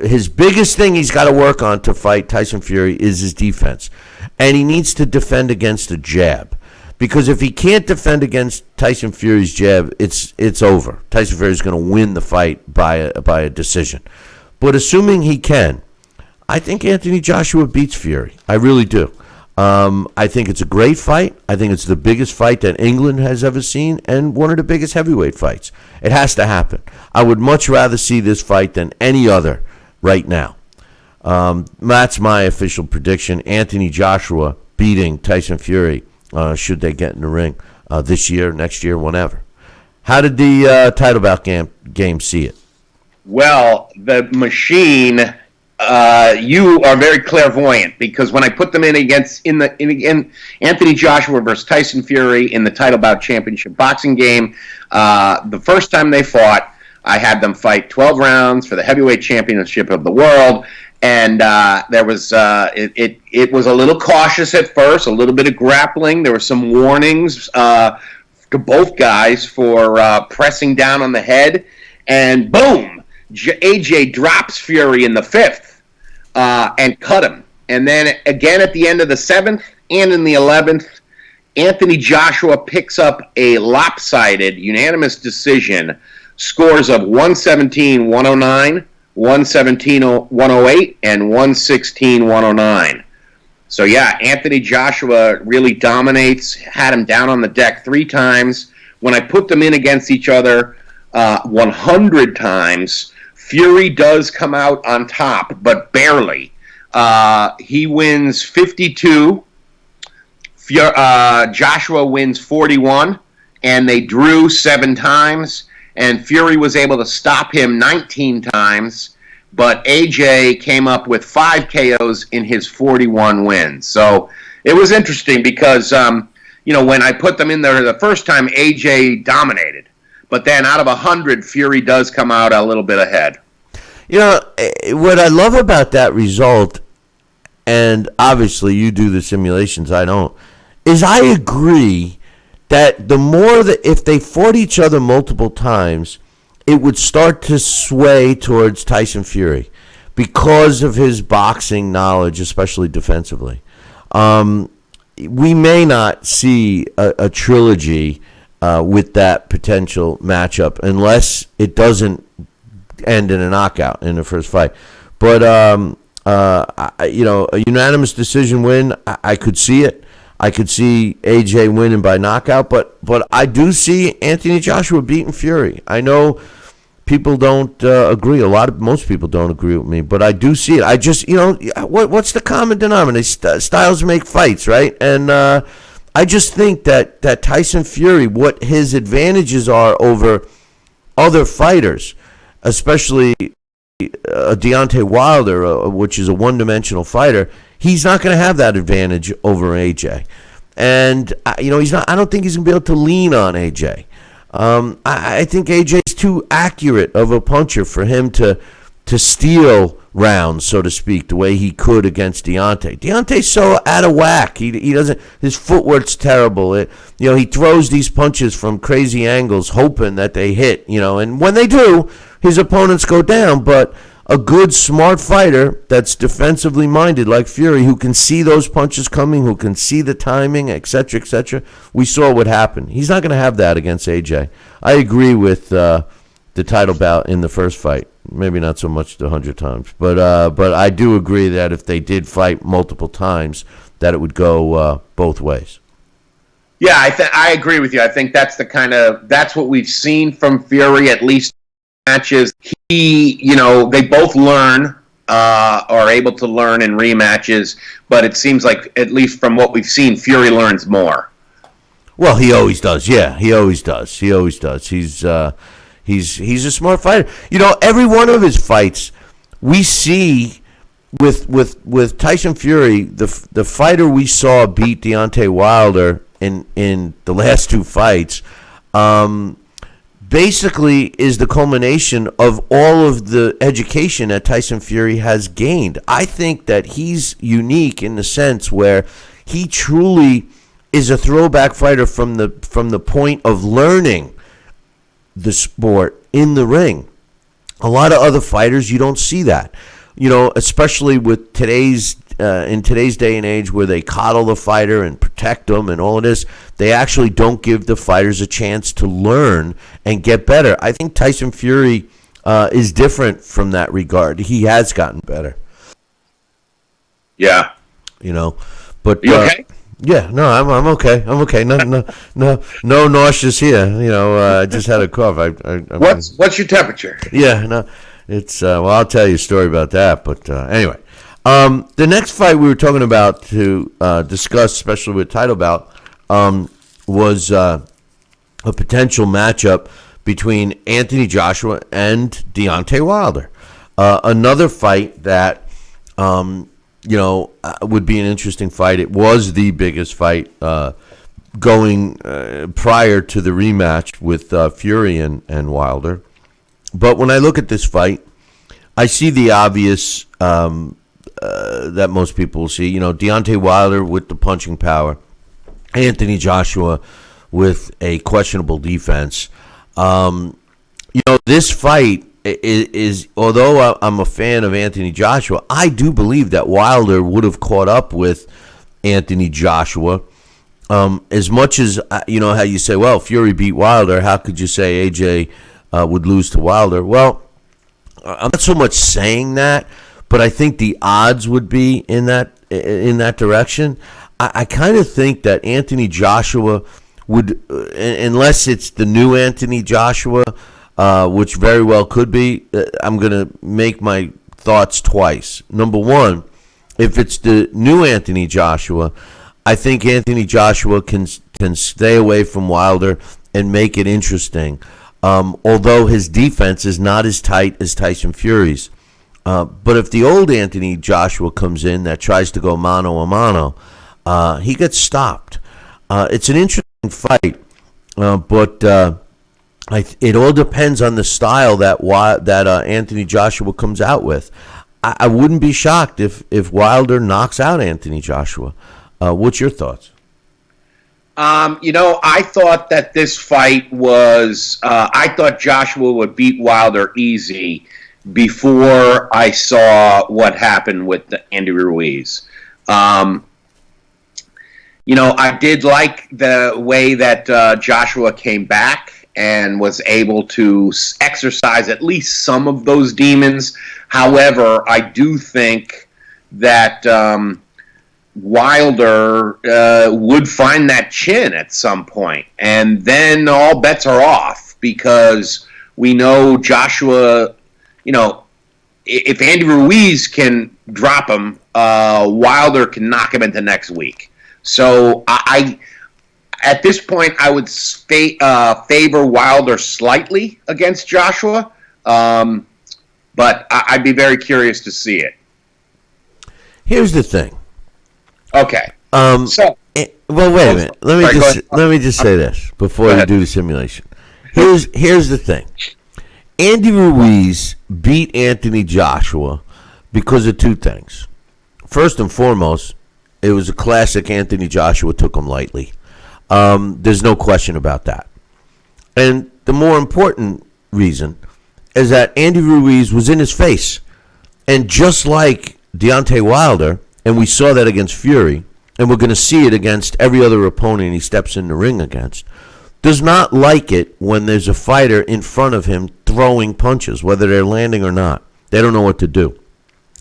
his biggest thing he's got to work on to fight Tyson Fury is his defense. And he needs to defend against a jab. Because if he can't defend against Tyson Fury's jab, it's over. Tyson Fury's going to win the fight by a decision. But assuming he can, I think Anthony Joshua beats Fury. I really do. I think it's a great fight. I think it's the biggest fight that England has ever seen and one of the biggest heavyweight fights. It has to happen. I would much rather see this fight than any other right now. That's my official prediction. Anthony Joshua beating Tyson Fury should they get in the ring this year, next year, whenever. How did the title bout game see it? Well, the machine, you are very clairvoyant, because when I put them in Anthony Joshua versus Tyson Fury in the Title Bout Championship boxing game, the first time they fought, I had them fight 12 rounds for the heavyweight championship of the world. And there was it was a little cautious at first, a little bit of grappling. There were some warnings to both guys for pressing down on the head, and boom, AJ drops Fury in the fifth and cut him. And then again at the end of the seventh and in the 11th, Anthony Joshua picks up a lopsided unanimous decision, scores of 117-109. 117-108 and 116-109. So yeah, Anthony Joshua really dominates, had him down on the deck 3 times. When I put them in against each other 100 times, Fury does come out on top, but barely. He wins 52. Joshua wins 41, and they drew 7 times. And Fury was able to stop him 19 times, but AJ came up with 5 KOs in his 41 wins. So it was interesting because, when I put them in there the first time, AJ dominated. But then out of 100, Fury does come out a little bit ahead. What I love about that result, and obviously you do the simulations, I don't, is I agree that the more that if they fought each other multiple times, it would start to sway towards Tyson Fury because of his boxing knowledge, especially defensively. We may not see a trilogy with that potential matchup unless it doesn't end in a knockout in the first fight. But a unanimous decision win, I could see it. I could see AJ winning by knockout, but I do see Anthony Joshua beating Fury. I know people don't agree. Most people don't agree with me, but I do see it. I just, what's the common denominator? Styles make fights, right? And I just think that Tyson Fury, what his advantages are over other fighters, especially Deontay Wilder, which is a one-dimensional fighter, he's not going to have that advantage over AJ. And he's not. I don't think he's going to be able to lean on AJ. I think AJ's too accurate of a puncher for him to steal rounds, so to speak, the way he could against Deontay. Deontay's so out of whack. He doesn't. His footwork's terrible. He throws these punches from crazy angles, hoping that they hit. And when they do, his opponents go down. But a good, smart fighter that's defensively minded like Fury, who can see those punches coming, who can see the timing, etc., we saw what happened. He's not going to have that against AJ. I agree with the title bout in the first fight. Maybe not so much the 100 times, but I do agree that if they did fight multiple times, that it would go both ways. Yeah, I agree with you. I think that's that's what we've seen from Fury, at least matches. They both learn, are able to learn in rematches, but it seems like, at least from what we've seen, Fury learns more. Well, he always does. Yeah, he always does. He's a smart fighter. Every one of his fights, we see with Tyson Fury, the fighter we saw beat Deontay Wilder in the last two fights, basically is the culmination of all of the education that Tyson Fury has gained. I think that he's unique in the sense where he truly is a throwback fighter from the point of learning the sport in the ring. A lot of other fighters, you don't see that. Especially with in today's day and age where they coddle the fighter and protect them and all of this, they actually don't give the fighters a chance to learn and get better. I think Tyson Fury is different from that regard. He has gotten better. Yeah. But you okay? Yeah, no, I'm okay. I'm okay. No nauseous here. I just had a cough. What's your temperature? Yeah, no, it's I'll tell you a story about that. But anyway, the next fight we were talking about to discuss, especially with title bout, was a potential matchup between Anthony Joshua and Deontay Wilder. Another fight that would be an interesting fight. It was the biggest fight going prior to the rematch with Fury and Wilder. But when I look at this fight, I see the obvious that most people will see. Deontay Wilder with the punching power, Anthony Joshua with a questionable defense. This fight is although I'm a fan of Anthony Joshua, I do believe that Wilder would have caught up with Anthony Joshua. As much as, how you say, well, Fury beat Wilder, how could you say AJ would lose to Wilder? Well, I'm not so much saying that, but I think the odds would be in that direction. I kind of think that Anthony Joshua would, unless it's the new Anthony Joshua, which very well could be, I'm going to make my thoughts twice. Number one, if it's the new Anthony Joshua, I think Anthony Joshua can stay away from Wilder and make it interesting, although his defense is not as tight as Tyson Fury's. But if the old Anthony Joshua comes in that tries to go mano a mano, he gets stopped. It's an interesting fight, but It all depends on the style that Anthony Joshua comes out with. I wouldn't be shocked if Wilder knocks out Anthony Joshua. What's your thoughts? I thought that this fight was. I thought Joshua would beat Wilder easy before I saw what happened with Andy Ruiz. I did like the way that Joshua came back and was able to exercise at least some of those demons. However, I do think that Wilder would find that chin at some point, and then all bets are off because we know Joshua, if Andy Ruiz can drop him, Wilder can knock him into next week. So I at this point, I would favor Wilder slightly against Joshua, but I'd be very curious to see it. Here's the thing. Okay. Well, wait a minute. Let me just say this before you do the simulation. Here's the thing. Andy Ruiz beat Anthony Joshua because of two things. First and foremost, it was a classic. Anthony Joshua took him lightly. There's no question about that. And the more important reason is that Andy Ruiz was in his face. And just like Deontay Wilder, and we saw that against Fury, and we're going to see it against every other opponent he steps in the ring against, does not like it when there's a fighter in front of him throwing punches, whether they're landing or not. They don't know what to do.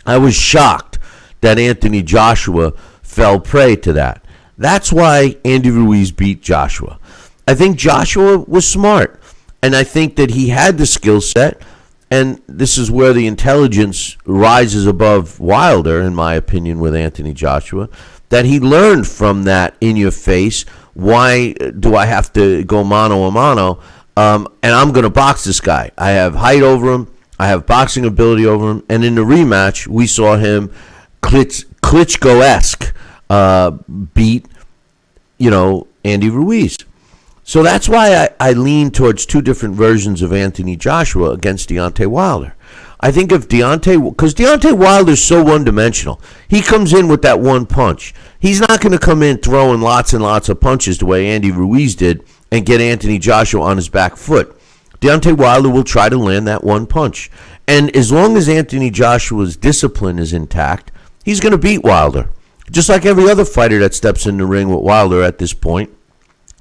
I was shocked that Anthony Joshua fell prey to that. That's why Andy Ruiz beat Joshua. I think Joshua was smart, and I think that he had the skill set, and this is where the intelligence rises above Wilder, in my opinion, with Anthony Joshua, that he learned from that in your face. Why do I have to go mano a mano? And I'm going to box this guy. I have height over him. I have boxing ability over him. And in the rematch, we saw him Klitschko-esque beat, Andy Ruiz. So that's why I lean towards two different versions of Anthony Joshua against Deontay Wilder. I think if because Deontay Wilder's so one-dimensional. He comes in with that one punch. He's not going to come in throwing lots and lots of punches the way Andy Ruiz did and get Anthony Joshua on his back foot. Deontay Wilder will try to land that one punch. And as long as Anthony Joshua's discipline is intact, he's going to beat Wilder. Just like every other fighter that steps in the ring with Wilder at this point,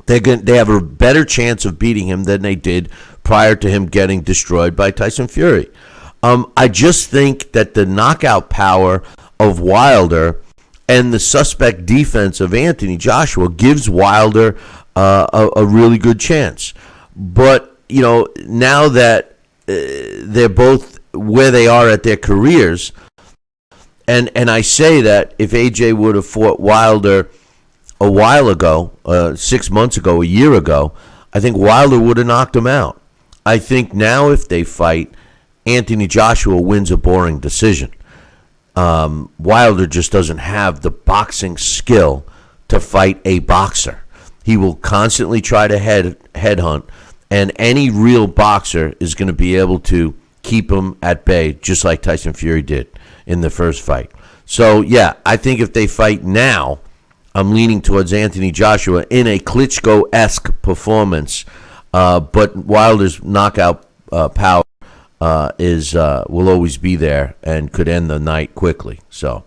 they have a better chance of beating him than they did prior to him getting destroyed by Tyson Fury. I just think that the knockout power of Wilder and the suspect defense of Anthony Joshua gives Wilder a really good chance. But, now that they're both where they are at their careers, and I say that if AJ would have fought Wilder a while ago, 6 months ago, a year ago, I think Wilder would have knocked him out. I think now if they fight, Anthony Joshua wins a boring decision. Wilder just doesn't have the boxing skill to fight a boxer. He will constantly try to headhunt, and any real boxer is going to be able to keep him at bay, just like Tyson Fury did in the first fight. So, yeah, I think if they fight now, I'm leaning towards Anthony Joshua in a Klitschko-esque performance, but Wilder's knockout power will always be there and could end the night quickly. So,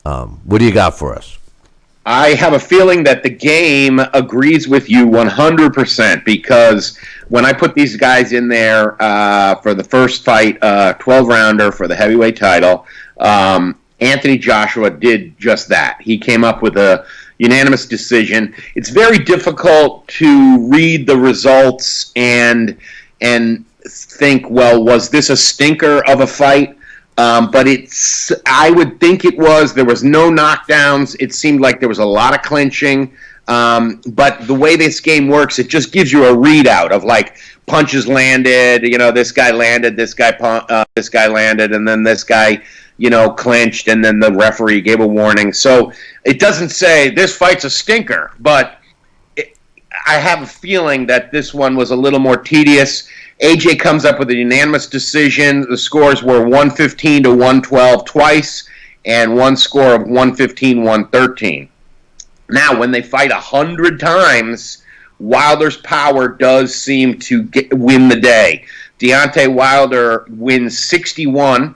what do you got for us? I have a feeling that the game agrees with you 100% because when I put these guys in there for the first fight, 12-rounder for the heavyweight title, Anthony Joshua did just that. He came up with a unanimous decision. It's very difficult to read the results and think, well, was this a stinker of a fight? But I would think it was. There was no knockdowns. It seemed like there was a lot of clinching. But the way this game works, it just gives you a readout of like punches landed. This guy landed, this guy landed, and then this guy, clinched, and then the referee gave a warning. So it doesn't say this fight's a stinker, but I have a feeling that this one was a little more tedious. AJ comes up with a unanimous decision. The scores were 115 to 112 twice, and one score of 115, 113. Now, when they fight 100 times, Wilder's power does seem to win the day. Deontay Wilder wins 61.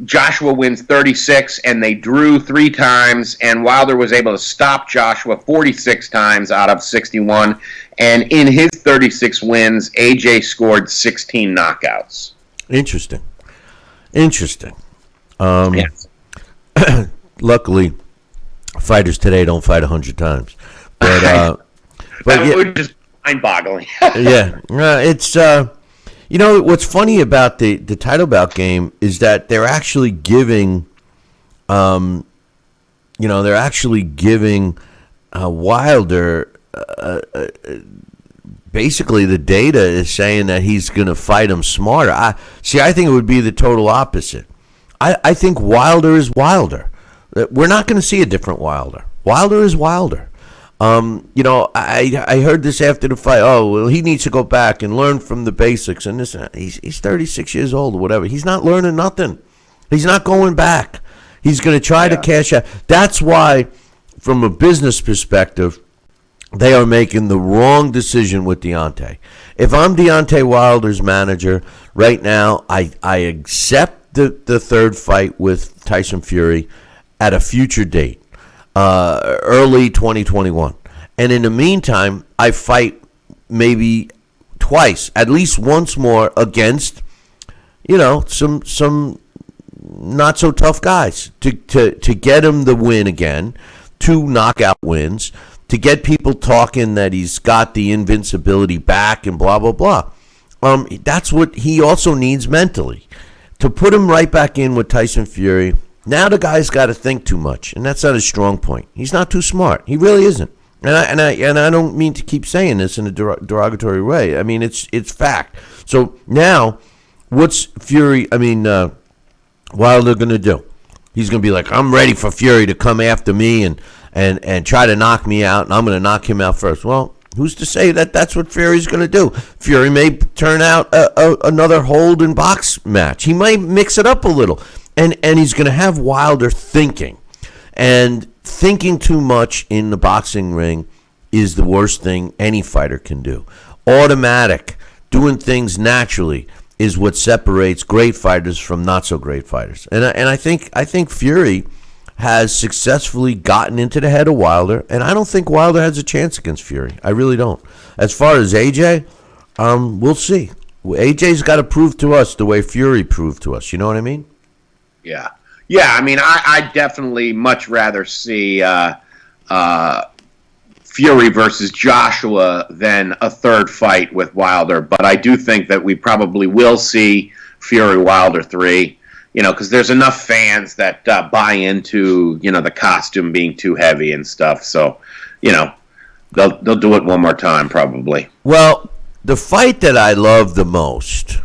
Joshua wins 36, and they drew 3 times, and Wilder was able to stop Joshua 46 times out of 61. And in his 36 wins, AJ scored 16 knockouts. Interesting. Yes. Luckily, fighters today don't fight 100 times. But that would just mind-boggling. Yeah. It's... what's funny about the title bout game is that they're actually giving, Wilder basically the data is saying that he's going to fight him smarter. I think it would be the total opposite. I think Wilder is Wilder. We're not going to see a different Wilder. Wilder is Wilder. I heard this after the fight. Oh, well, he needs to go back and learn from the basics. And this, he's 36 years old or whatever. He's not learning nothing. He's not going back. He's going to try to cash out. That's why, from a business perspective, they are making the wrong decision with Deontay. If I'm Deontay Wilder's manager right now, I accept the third fight with Tyson Fury at a future date. Early 2021. And in the meantime, I fight maybe twice, at least once more against, some not so tough guys to get him the win again, 2 knockout wins, to get people talking that he's got the invincibility back and blah, blah, blah. That's what he also needs mentally. To put him right back in with Tyson Fury. Now the guy's got to think too much, and that's not his strong point. He's not too smart. He really isn't. And I don't mean to keep saying this in a derogatory way. I mean it's fact. So now, what's Wilder going to do? He's going to be like, I'm ready for Fury to come after me and try to knock me out, and I'm going to knock him out first. Well, who's to say that that's what Fury's going to do? Fury may turn out another hold and box match. He might mix it up a little. And he's going to have Wilder thinking. And thinking too much in the boxing ring is the worst thing any fighter can do. Automatic, doing things naturally, is what separates great fighters from not so great fighters. And I think Fury has successfully gotten into the head of Wilder, and I don't think Wilder has a chance against Fury. I really don't. As far as AJ, we'll see. AJ's got to prove to us the way Fury proved to us. You know what I mean? Yeah. I mean, I definitely much rather see Fury versus Joshua than a third fight with Wilder. But I do think that we probably will see Fury Wilder 3, because there's enough fans that buy into, the costume being too heavy and stuff. So, they'll do it one more time probably. Well, the fight that I love the most,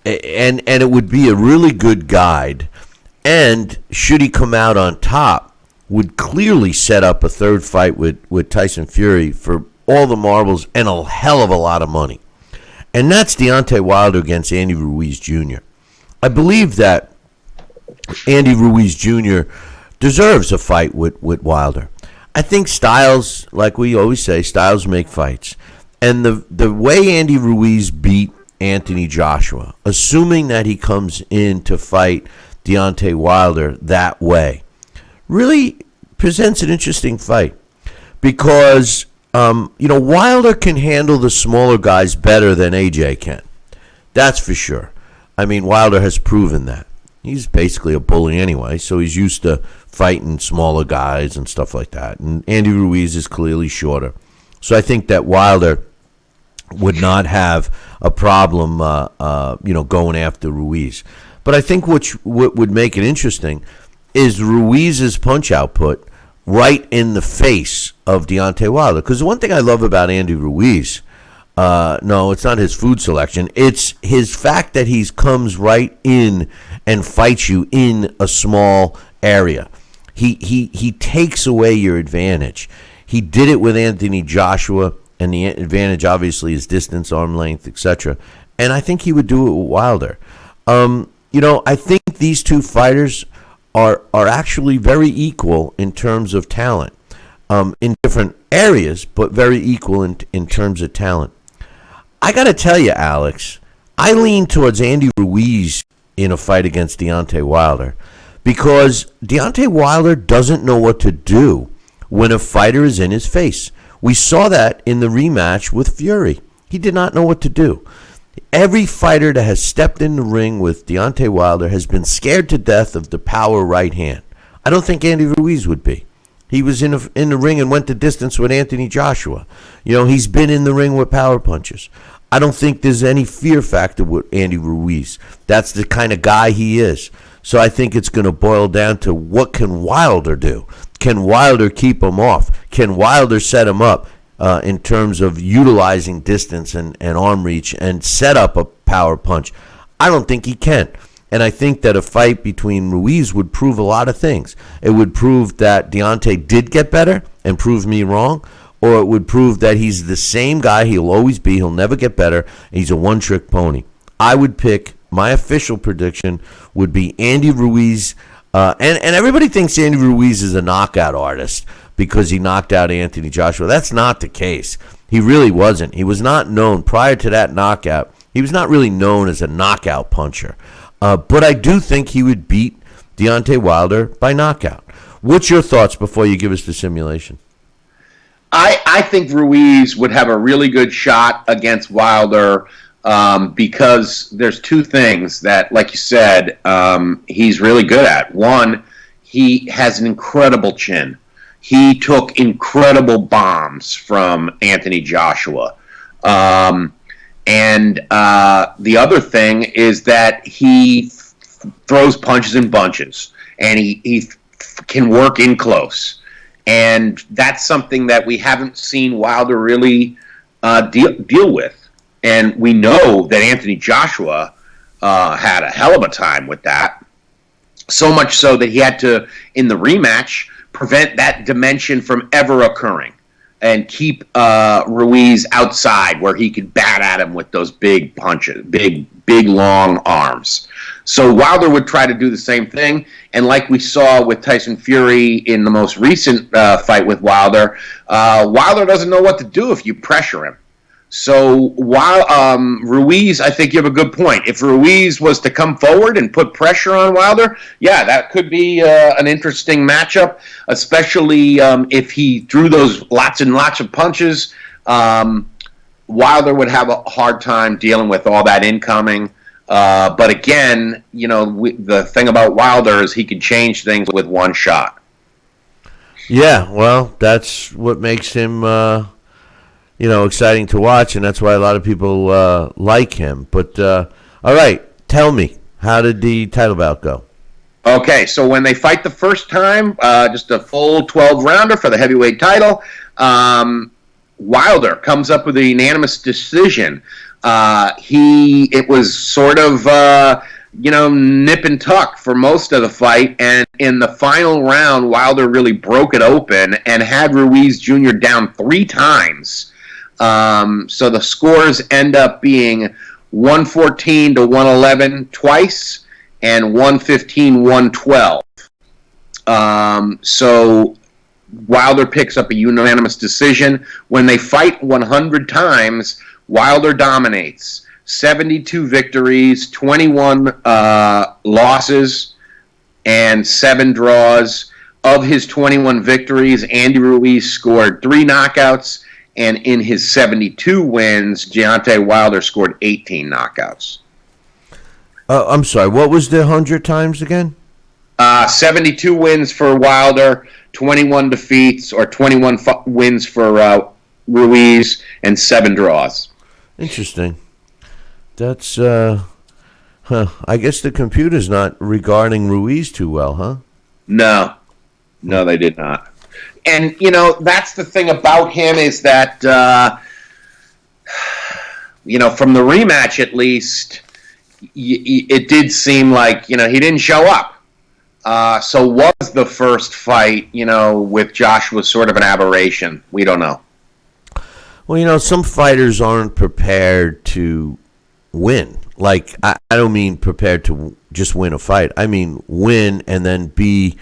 and it would be a really good guide, and should he come out on top, would clearly set up a third fight with Tyson Fury for all the marbles and a hell of a lot of money. And that's Deontay Wilder against Andy Ruiz Jr. I believe that Andy Ruiz Jr. deserves a fight with Wilder. I think styles, like we always say, styles make fights. And the way Andy Ruiz beat Anthony Joshua, assuming that he comes in to fight Deontay Wilder that way, really presents an interesting fight because, Wilder can handle the smaller guys better than AJ can. That's for sure. I mean, Wilder has proven that. He's basically a bully anyway, so he's used to fighting smaller guys and stuff like that. And Andy Ruiz is clearly shorter. So I think that Wilder would not have a problem, going after Ruiz. But I think what would make it interesting is Ruiz's punch output right in the face of Deontay Wilder. Because the one thing I love about Andy Ruiz, no, it's not his food selection. It's his fact that he comes right in and fights you in a small area. He takes away your advantage. He did it with Anthony Joshua, and the advantage obviously is distance, arm length, etc. And I think he would do it with Wilder. I think these two fighters are actually very equal in terms of talent, in different areas, but very equal in terms of talent. I got to tell you, Alex, I lean towards Andy Ruiz in a fight against Deontay Wilder because Deontay Wilder doesn't know what to do when a fighter is in his face. We saw that in the rematch with Fury. He did not know what to do. Every fighter that has stepped in the ring with Deontay Wilder has been scared to death of the power right hand. I don't think Andy Ruiz would be. He was in the ring and went the distance with Anthony Joshua. He's been in the ring with power punches. I don't think there's any fear factor with Andy Ruiz. That's the kind of guy he is. So I think it's going to boil down to what can Wilder do? Can Wilder keep him off? Can Wilder set him up in terms of utilizing distance and arm reach and set up a power punch? I don't think he can. And I think that a fight between Ruiz would prove a lot of things. It would prove that Deontay did get better and prove me wrong, or it would prove that he's the same guy he'll always be, he'll never get better, and he's a one-trick pony. I would pick, my official prediction would be Andy Ruiz, and everybody thinks Andy Ruiz is a knockout artist because he knocked out Anthony Joshua. That's not the case. He really wasn't. He was not known, prior to that knockout, he was not really known as a knockout puncher. But I do think he would beat Deontay Wilder by knockout. What's your thoughts before you give us the simulation? I think Ruiz would have a really good shot against Wilder because there's two things that, like you said, he's really good at. One, he has an incredible chin. He took incredible bombs from Anthony Joshua. And the other thing is that he throws punches in bunches, and he can work in close. And that's something that we haven't seen Wilder really deal with. And we know that Anthony Joshua had a hell of a time with that. So much so that he had to, in the rematch, prevent that dimension from ever occurring and keep Ruiz outside where he could bat at him with those big punches, big long arms. So Wilder would try to do the same thing, and like we saw with Tyson Fury in the most recent fight with Wilder, Wilder doesn't know what to do if you pressure him. So while Ruiz, I think you have a good point. If Ruiz was to come forward and put pressure on Wilder, yeah, that could be an interesting matchup, especially if he threw those lots and lots of punches. Wilder would have a hard time dealing with all that incoming. But again, the thing about Wilder is he can change things with one shot. Yeah, well, that's what makes him exciting to watch, and that's why a lot of people like him. But all right, tell me, how did the title bout go? Okay, so when they fight the first time, just a full 12-rounder for the heavyweight title, Wilder comes up with a unanimous decision. It was sort of nip and tuck for most of the fight, and in the final round, Wilder really broke it open and had Ruiz Jr. down 3 times. So the scores end up being 114 to 111 twice, and 115-112. So Wilder picks up a unanimous decision. When they fight 100 times, Wilder dominates. 72 victories, 21 losses, and 7 draws. Of his 21 victories, Andy Ruiz scored 3 knockouts, and in his 72 wins, Deontay Wilder scored 18 knockouts. I'm sorry, what was the 100 times again? 72 wins for Wilder, 21 defeats, or 21 wins for Ruiz, and 7 draws. Interesting. That's, I guess the computer's not regarding Ruiz too well, huh? No, they did not. And, that's the thing about him is that, from the rematch at least, it did seem like, he didn't show up. So was the first fight, with Joshua sort of an aberration? We don't know. Well, some fighters aren't prepared to win. Like, I don't mean prepared to just win a fight. I mean win and then be,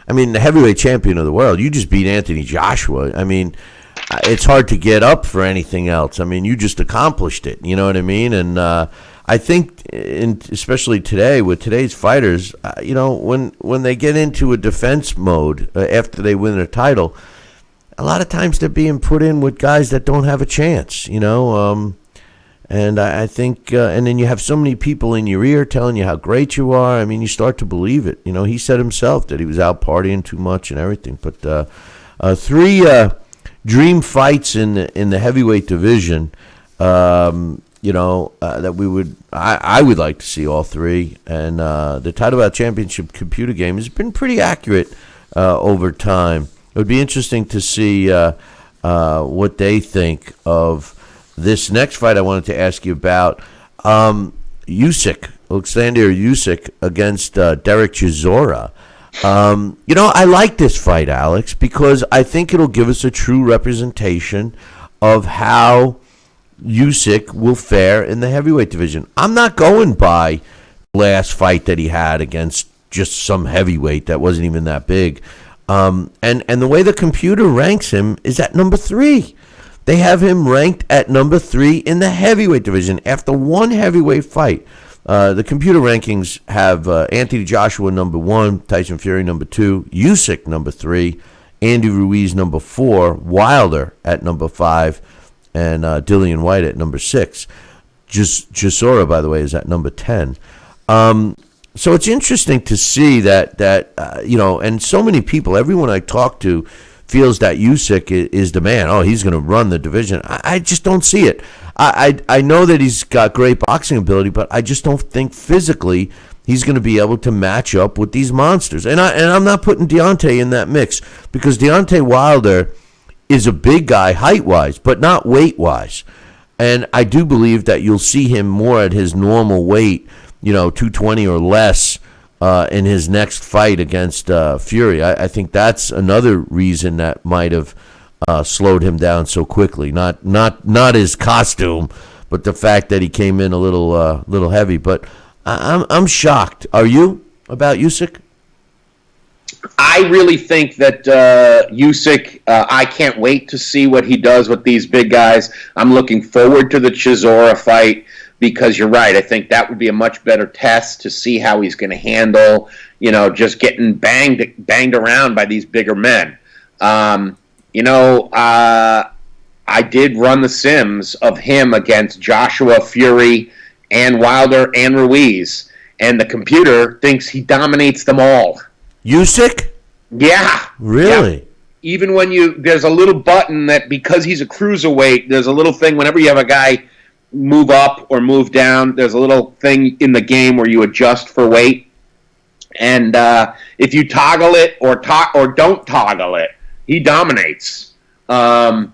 the heavyweight champion of the world. You just beat Anthony Joshua. It's hard to get up for anything else. You just accomplished it. You know what I mean? And I think, especially today, with today's fighters, when they get into a defense mode after they win a title, a lot of times they're being put in with guys that don't have a chance, and I think, and then you have so many people in your ear telling you how great you are. You start to believe it. He said himself that he was out partying too much and everything. But 3 dream fights in the heavyweight division, that I would like to see all 3. And the Title Bout Championship computer game has been pretty accurate over time. It would be interesting to see what they think of this next fight. I wanted to ask you about Alexander Usyk against Derek Chisora. I like this fight, Alex, because I think it'll give us a true representation of how Usyk will fare in the heavyweight division. I'm not going by the last fight that he had against just some heavyweight that wasn't even that big. And the way the computer ranks him is at number 3. They have him ranked at number 3 in the heavyweight division after one heavyweight fight. The computer rankings have Anthony Joshua number 1, Tyson Fury number 2, Usyk number 3, Andy Ruiz number 4, Wilder at number 5, and Dillian White at number 6. Chisora, by the way, is at number 10. So it's interesting to see that and so many people, everyone I talk to, feels that Usyk is the man. Oh, he's going to run the division. I just don't see it. I know that he's got great boxing ability, but I just don't think physically he's going to be able to match up with these monsters. And I'm not putting Deontay in that mix, because Deontay Wilder is a big guy height-wise, but not weight-wise. And I do believe that you'll see him more at his normal weight, 220 or less, in his next fight against Fury. I think that's another reason that might have slowed him down so quickly. Not his costume, but the fact that he came in a little heavy. But I'm shocked. Are you, about Usyk? I really think that Usyk, I can't wait to see what he does with these big guys. I'm looking forward to the Chisora fight, because you're right. I think that would be a much better test to see how he's going to handle, just getting banged around by these bigger men. I did run the sims of him against Joshua, Fury, and Wilder and Ruiz, and the computer thinks he dominates them all. Usyk? Yeah. Really? Yeah. Even when there's a little button that, because he's a cruiserweight, there's a little thing whenever you have a guy move up or move down, there's a little thing in the game where you adjust for weight. And if you toggle it or don't toggle it, he dominates. So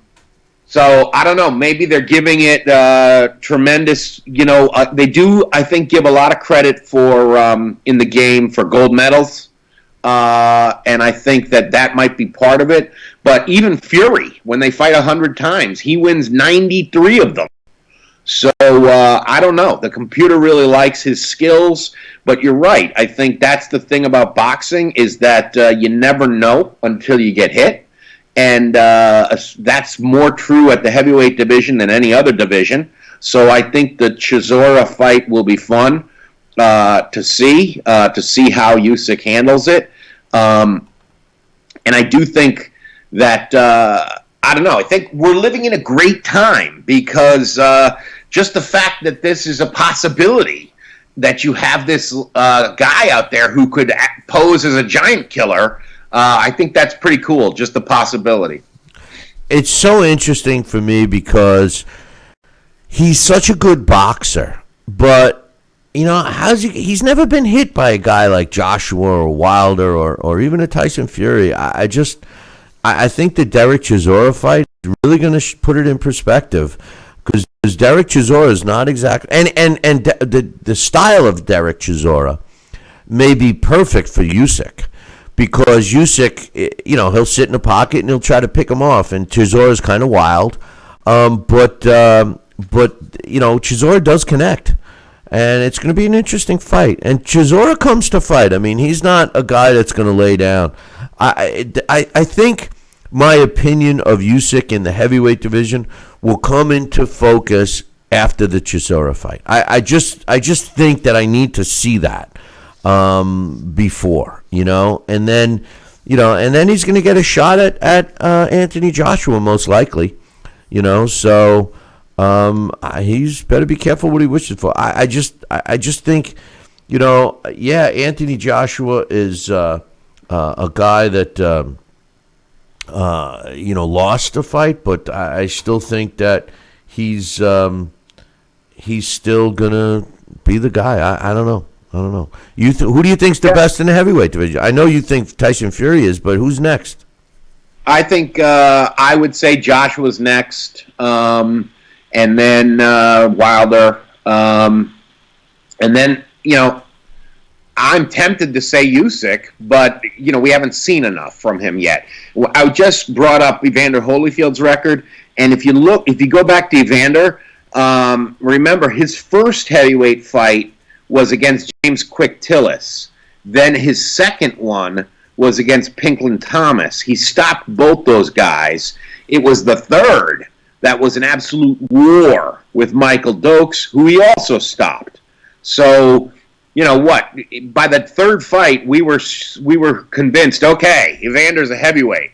I don't know. Maybe they're giving it tremendous. They do, I think, give a lot of credit for in the game for gold medals. And I think that might be part of it. But even Fury, when they fight 100 times, he wins 93 of them. So I don't know. The computer really likes his skills, but you're right. I think that's the thing about boxing, is that you never know until you get hit. And that's more true at the heavyweight division than any other division. So I think the Chisora fight will be fun to see how Usyk handles it. And I do think that, I don't know, I think we're living in a great time, because just the fact that this is a possibility, that you have this guy out there who could pose as a giant killer, I think that's pretty cool, just the possibility. It's so interesting for me because he's such a good boxer, but he's never been hit by a guy like Joshua or Wilder or even a Tyson Fury. I think the Derek Chisora fight is really going to put it in perspective, because Derek Chisora is not exactly, and the style of Derek Chisora may be perfect for Usyk. Because Usyk, he'll sit in the pocket and he'll try to pick him off. And Chisora's kind of wild. But Chisora does connect. And it's going to be an interesting fight. And Chisora comes to fight. I mean, he's not a guy that's going to lay down. I think my opinion of Usyk in the heavyweight division will come into focus after the Chisora fight. I just think that I need to see that before, and then he's going to get a shot at Anthony Joshua most likely, so he's better be careful what he wishes for. I just think, Anthony Joshua is a guy that lost a fight, but I still think that he's still gonna be the guy. I don't know. Who do you think's the best in the heavyweight division? I know you think Tyson Fury is, but who's next? I think I would say Joshua's next, and then Wilder, and then I'm tempted to say Usyk, but we haven't seen enough from him yet. I just brought up Evander Holyfield's record, and if you go back to Evander, remember his first heavyweight fight was against James Quick Tillis. Then his second one was against Pinklon Thomas. He stopped both those guys. It was the third that was an absolute war with Michael Dokes, who he also stopped. So, by the third fight, we were convinced, okay, Evander's a heavyweight.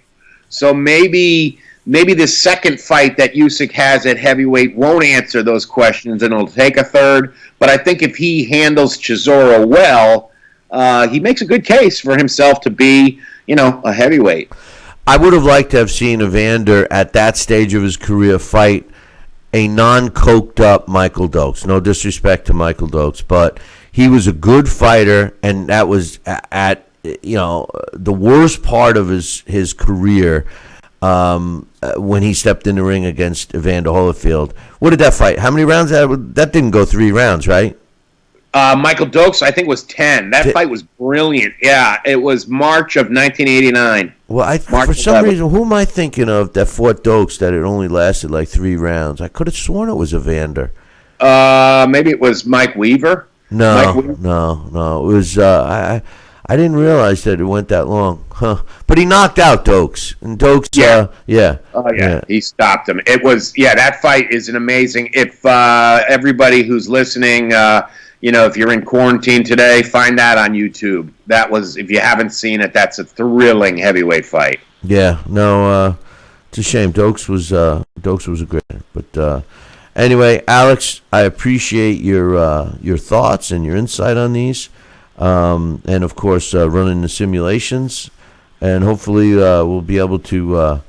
So maybe this second fight that Usyk has at heavyweight won't answer those questions, and it'll take a third. But I think if he handles Chisora well, he makes a good case for himself to be, a heavyweight. I would have liked to have seen Evander at that stage of his career fight a non-coked up Michael Dokes. No disrespect to Michael Dokes, but he was a good fighter, and that was at the worst part of his career when he stepped in the ring against Evander Holyfield. What did that fight? How many rounds? That didn't go 3 rounds, right? Michael Dokes, I think, was 10. That fight was brilliant. Yeah, it was March of 1989. Well, for some reason, who am I thinking of that fought Dokes that it only lasted like 3 rounds? I could have sworn it was Evander. Maybe it was Mike Weaver. No. It was I didn't realize that it went that long. Huh. But he knocked out Dokes. And Dokes, yeah. Oh, yeah. He stopped him. It was, that fight is an amazing. If everybody who's listening, if you're in quarantine today, find that on YouTube. That was, if you haven't seen it, that's a thrilling heavyweight fight. Yeah, no, it's a shame. Dokes was a great, but anyway, Alex, I appreciate your thoughts and your insight on these, and of course running the simulations, and hopefully we'll be able to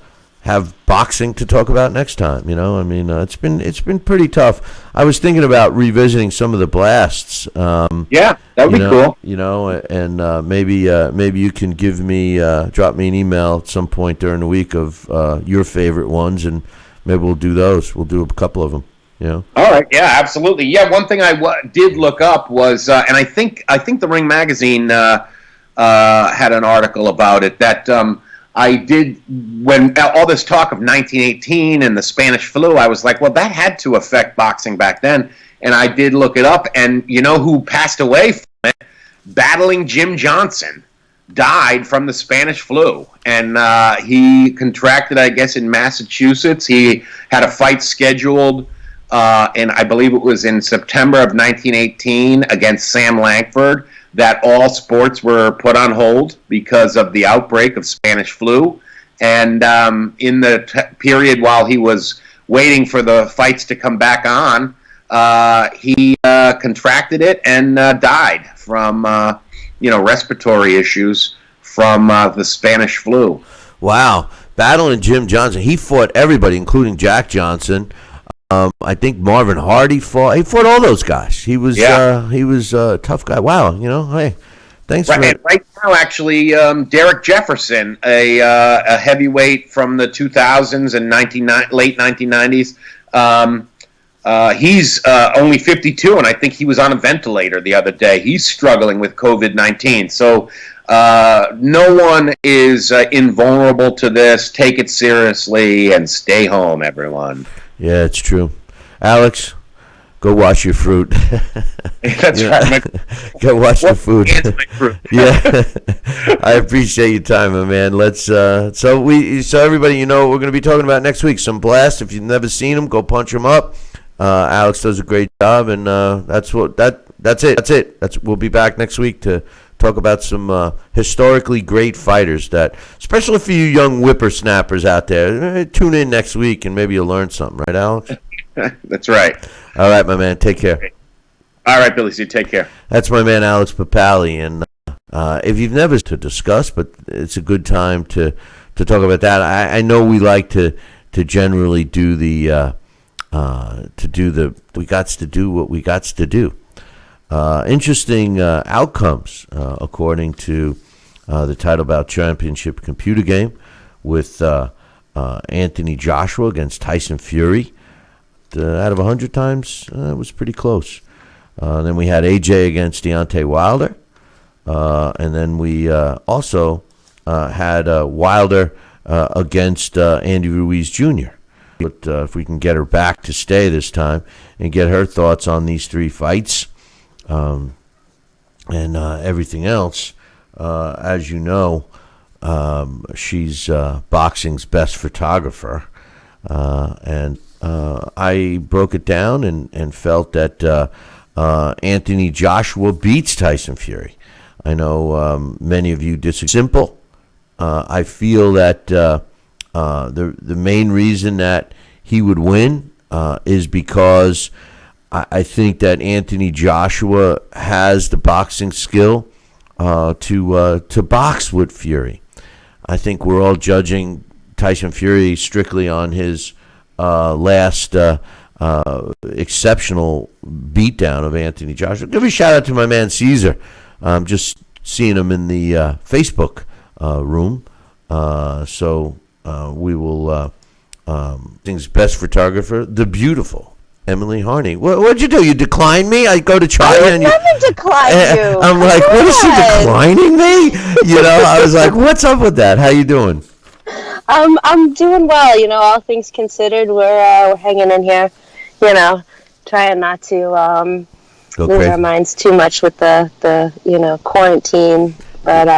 have boxing to talk about next time. It's been pretty tough. I was thinking about revisiting some of the blasts. That would be cool. And maybe you can drop me an email at some point during the week of your favorite ones, and maybe we'll do those. We'll do a couple of them. All right. Yeah, absolutely. Yeah, one thing I did look up was, and I think the Ring Magazine had an article about it, that I did, when all this talk of 1918 and the Spanish flu, I was like, well, that had to affect boxing back then. And I did look it up, and you know who passed away from it? Battling Jim Johnson died from the Spanish flu. And he contracted, I guess, in Massachusetts. He had a fight scheduled, and I believe it was in September of 1918 against Sam Lankford, that all sports were put on hold because of the outbreak of Spanish flu. And in the period while he was waiting for the fights to come back on, he contracted it and died from respiratory issues from the Spanish flu. Wow. Battling Jim Johnson. He fought everybody, including Jack Johnson. I think Marvin Hardy fought. He fought all those guys. He was a tough guy. Wow, hey, thanks for that. Right now, actually, Derek Jefferson, a heavyweight from the 2000s and late 1990s, He's only 52, and I think he was on a ventilator the other day. He's struggling with COVID-19. So no one is invulnerable to this. Take it seriously and stay home, everyone. Yeah, it's true. Alex, go wash your fruit. That's right. Go wash the food. Fruit. Yeah, I appreciate your time, my man. Let's so everybody, you know what we're going to be talking about next week. Some blast. If you've never seen him, go punch him up. Alex does a great job, and that's it. We'll be back next week to talk about some historically great fighters that, especially for you young whippersnappers out there, tune in next week and maybe you'll learn something, right, Alex? That's right. All right, my man. Take care. All right, Billy C. Take care. That's my man, Alex Papali. And if you've never to discuss, but it's a good time to talk about that. I know we like to generally do we gots to do what we gots to do. Interesting outcomes according to the Title Bout Championship computer game with Anthony Joshua against Tyson Fury. Out of 100 times, it was pretty close. Then we had AJ against Deontay Wilder. And then we also had Wilder against Andy Ruiz Jr. But if we can get her back to stay this time and get her thoughts on these three fights and everything else, as you know, she's boxing's best photographer. And I broke it down and felt that Anthony Joshua beats Tyson Fury. I know many of you disagree. Simple. I feel that the main reason that he would win is because I think that Anthony Joshua has the boxing skill to box with Fury. I think we're all judging Tyson Fury strictly on his last exceptional beatdown of Anthony Joshua. Give a shout out to my man Caesar. Just seeing him in the Facebook room. So we will things best photographer, the beautiful Emily Harney. What'd you do? You declined me? I go to China and never decline you. I'm like, what is she declining me? You know, I was like, what's up with that? How you doing? I'm doing well. You know, all things considered, we're hanging in here. You know, trying not to lose our minds too much with the quarantine. But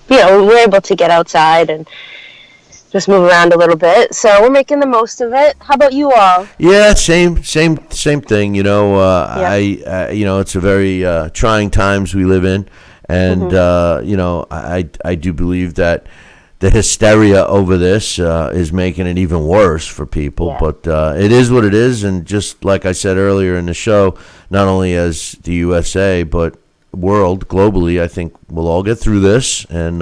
we're able to get outside and just move around a little bit. So we're making the most of it. How about you all? Yeah, same thing. You know, I it's a very trying times we live in, and I do believe that the hysteria over this is making it even worse for people. Yeah. But it is what it is, and just like I said earlier in the show, not only as the USA but world globally, I think we'll all get through this, and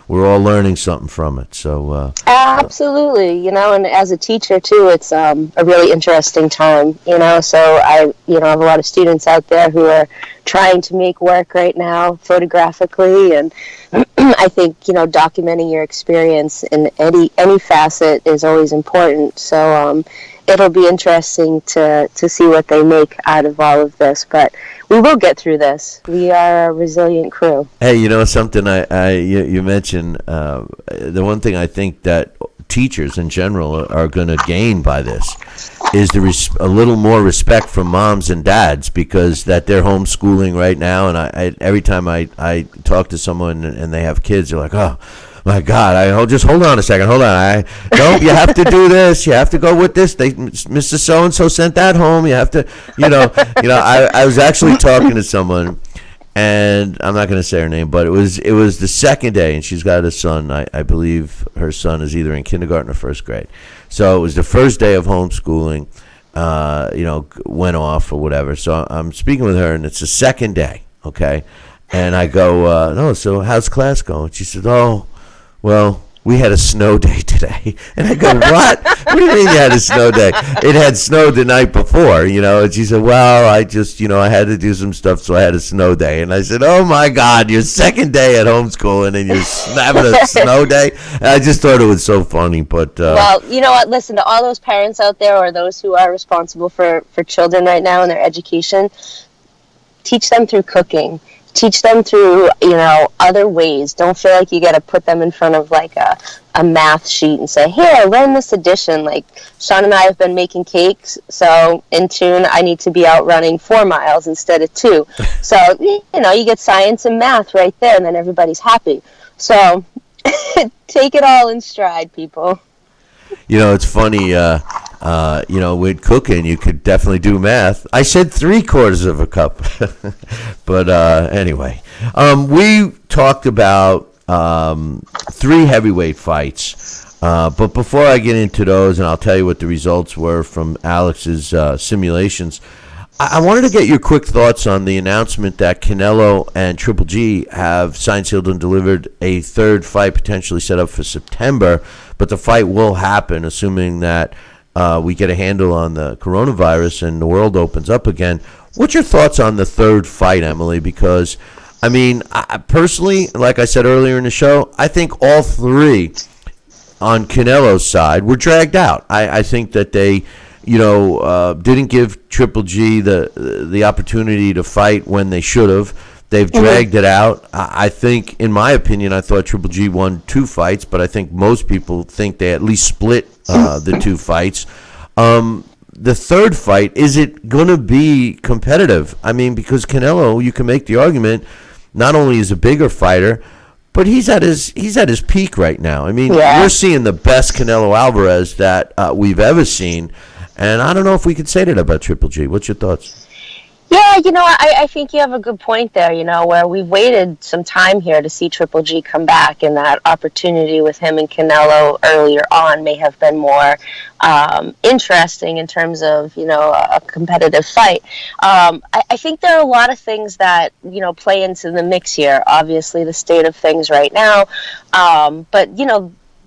we're all learning something from it. So absolutely, and as a teacher too, it's a really interesting time. So I have a lot of students out there who are trying to make work right now photographically, and I think documenting your experience in any facet is always important. So it'll be interesting to see what they make out of all of this, but we will get through this. We are a resilient crew. Hey, something you mentioned, the one thing I think that teachers in general are going to gain by this is a little more respect from moms and dads, because that they're homeschooling right now, and I every time I talk to someone and they have kids, they're like, oh my God, just hold on a second. Hold on. You have to do this. You have to go with this. Mr. So-and-so sent that home. You have to, I was actually talking to someone, and I'm not going to say her name, but it was the second day, and she's got a son. I believe her son is either in kindergarten or first grade. So it was the first day of homeschooling, went off or whatever. So I'm speaking with her, and it's the second day, okay? And I go, no, so how's class going? She said, oh, well, we had a snow day today. And I go, what? What do you mean you had a snow day? It had snowed the night before, And she said, well, I just, I had to do some stuff, so I had a snow day. And I said, oh, my God, your second day at homeschooling and you're having a snow day? And I just thought it was so funny. But well, you know what? Listen, to all those parents out there or those who are responsible for children right now and their education, teach them through cooking. Teach them through, other ways. Don't feel like you got to put them in front of like a math sheet and say, here, learn this addition. Like Sean and I have been making cakes, so in tune, I need to be out running 4 miles instead of 2. So, you get science and math right there, and then everybody's happy. So take it all in stride, people. It's funny, with cooking, you could definitely do math. I said 3/4 of a cup. But anyway, we talked about 3 heavyweight fights. But before I get into those, and I'll tell you what the results were from Alex's simulations, I wanted to get your quick thoughts on the announcement that Canelo and Triple G have signed, sealed, and delivered a 3rd fight potentially set up for September. But the fight will happen, assuming that we get a handle on the coronavirus and the world opens up again. What's your thoughts on the 3rd fight, Emily? Because, I personally, like I said earlier in the show, I think all 3 on Canelo's side were dragged out. I think that they didn't give Triple G the opportunity to fight when they should have. They've dragged it out. I think, in my opinion, I thought Triple G won 2 fights, but I think most people think they at least split the 2 fights. The 3rd fight, is it going to be competitive? Because Canelo, you can make the argument, not only is a bigger fighter, but he's at his peak right now. We're seeing the best Canelo Alvarez that we've ever seen. And I don't know if we could say that about Triple G. What's your thoughts? Yeah, I think you have a good point there, where we've waited some time here to see Triple G come back, and that opportunity with him and Canelo earlier on may have been more interesting in terms of, a competitive fight. I think there are a lot of things that, play into the mix here. Obviously, the state of things right now, but,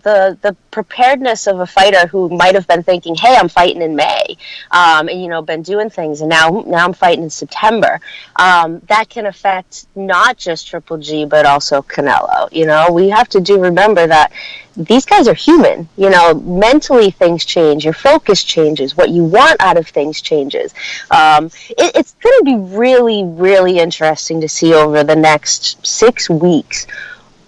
the preparedness of a fighter who might have been thinking, hey, I'm fighting in May, and, been doing things, and now I'm fighting in September. That can affect not just Triple G, but also Canelo. We have to remember that these guys are human. Mentally things change, your focus changes, what you want out of things changes. It's going to be really, really interesting to see over the next 6 weeks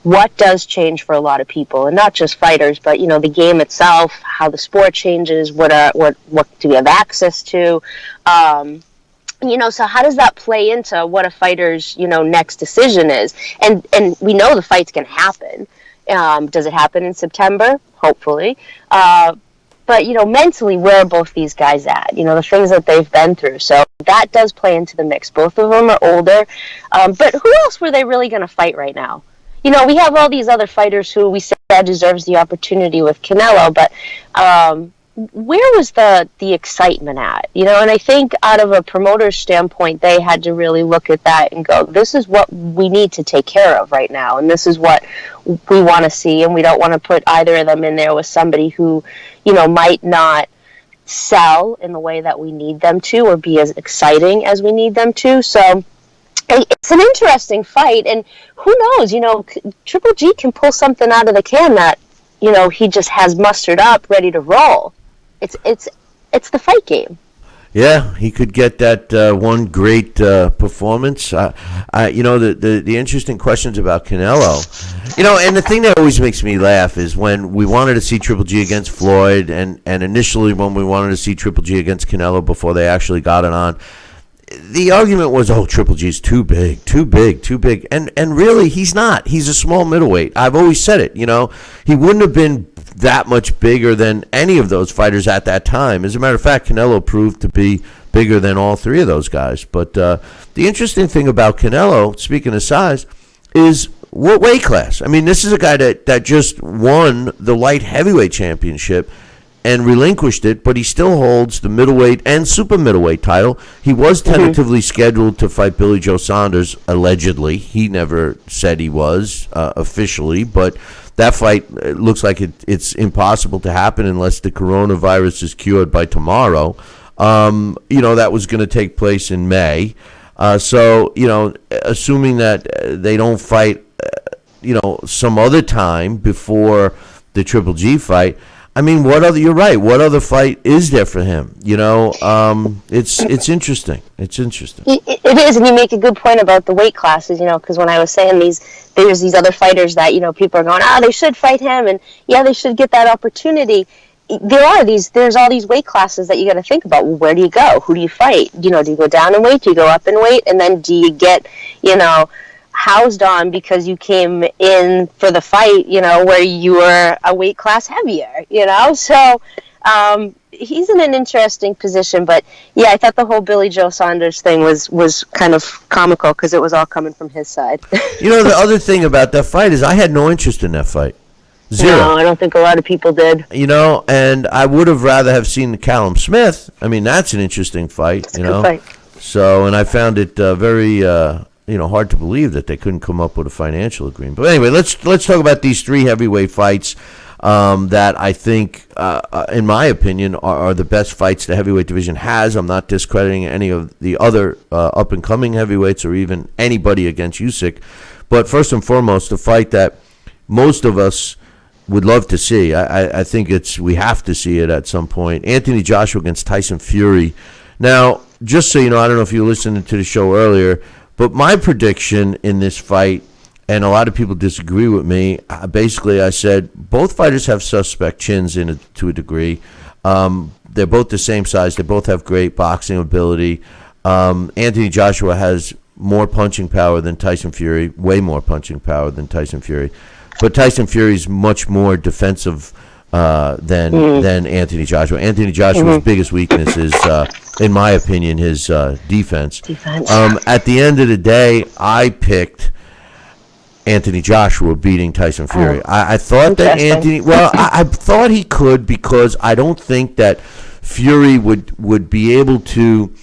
what does change for a lot of people, and not just fighters, but the game itself, how the sport changes, what do we have access to, so how does that play into what a fighter's next decision is? And we know the fight's can happen. Does it happen in September? Hopefully. But mentally, where are both these guys at? The things that they've been through. So that does play into the mix. Both of them are older, but who else were they really going to fight right now? We have all these other fighters who we said deserves the opportunity with Canelo, but where was the excitement at? And I think out of a promoter's standpoint, they had to really look at that and go, this is what we need to take care of right now, and this is what we want to see, and we don't want to put either of them in there with somebody who, might not sell in the way that we need them to or be as exciting as we need them to. So it's an interesting fight, and who knows, Triple G can pull something out of the can that, he just has mustered up, ready to roll. It's the fight game. Yeah, he could get that one great performance. The interesting questions about Canelo, and the thing that always makes me laugh is when we wanted to see Triple G against Floyd, and initially when we wanted to see Triple G against Canelo before they actually got it on, the argument was, Triple G's too big. And really, he's not. He's a small middleweight. I've always said it, He wouldn't have been that much bigger than any of those fighters at that time. As a matter of fact, Canelo proved to be bigger than all 3 of those guys. But the interesting thing about Canelo, speaking of size, is what weight class. This is a guy that just won the light heavyweight championship. and relinquished it, but he still holds the middleweight and super middleweight title. He was tentatively scheduled to fight Billy Joe Saunders, allegedly. He never said he was officially, but that fight looks like it's impossible to happen unless the coronavirus is cured by tomorrow. That was going to take place in May. So, assuming that they don't fight, some other time before the Triple G fight, I mean, you're right. What other fight is there for him? It's interesting. It's interesting. It is, and you make a good point about the weight classes, because when I was saying there's these other fighters that, people are going, they should fight him, and yeah, they should get that opportunity. There's all these weight classes that you got to think about. Well, where do you go? Who do you fight? Do you go down in weight? Do you go up in weight? And then do you get, housed on because you came in for the fight, where you were a weight class heavier, So he's in an interesting position. But, yeah, I thought the whole Billy Joe Saunders thing was kind of comical because it was all coming from his side. The other thing about that fight is I had no interest in that fight. Zero. No, I don't think a lot of people did. And I would have rather have seen Callum Smith. I mean, that's an interesting fight, It's a good fight. So, and I found it very, hard to believe that they couldn't come up with a financial agreement. But anyway, let's talk about these three heavyweight fights that I think, in my opinion, are the best fights the heavyweight division has. I'm not discrediting any of the other up-and-coming heavyweights or even anybody against Usyk. But first and foremost, the fight that most of us would love to see. I think we have to see it at some point. Anthony Joshua against Tyson Fury. Now, just so you know, I don't know if you listened to the show earlier, but my prediction in this fight, and a lot of people disagree with me, basically I said both fighters have suspect chins to a degree. They're both the same size. They both have great boxing ability. Anthony Joshua has more punching power than Tyson Fury, way more punching power than Tyson Fury. But Tyson Fury's much more defensive than Anthony Joshua. Anthony Joshua's biggest weakness is, in my opinion, his defense. At the end of the day, I picked Anthony Joshua beating Tyson Fury. I thought that Anthony... Well, I thought he could because I don't think that Fury would be able to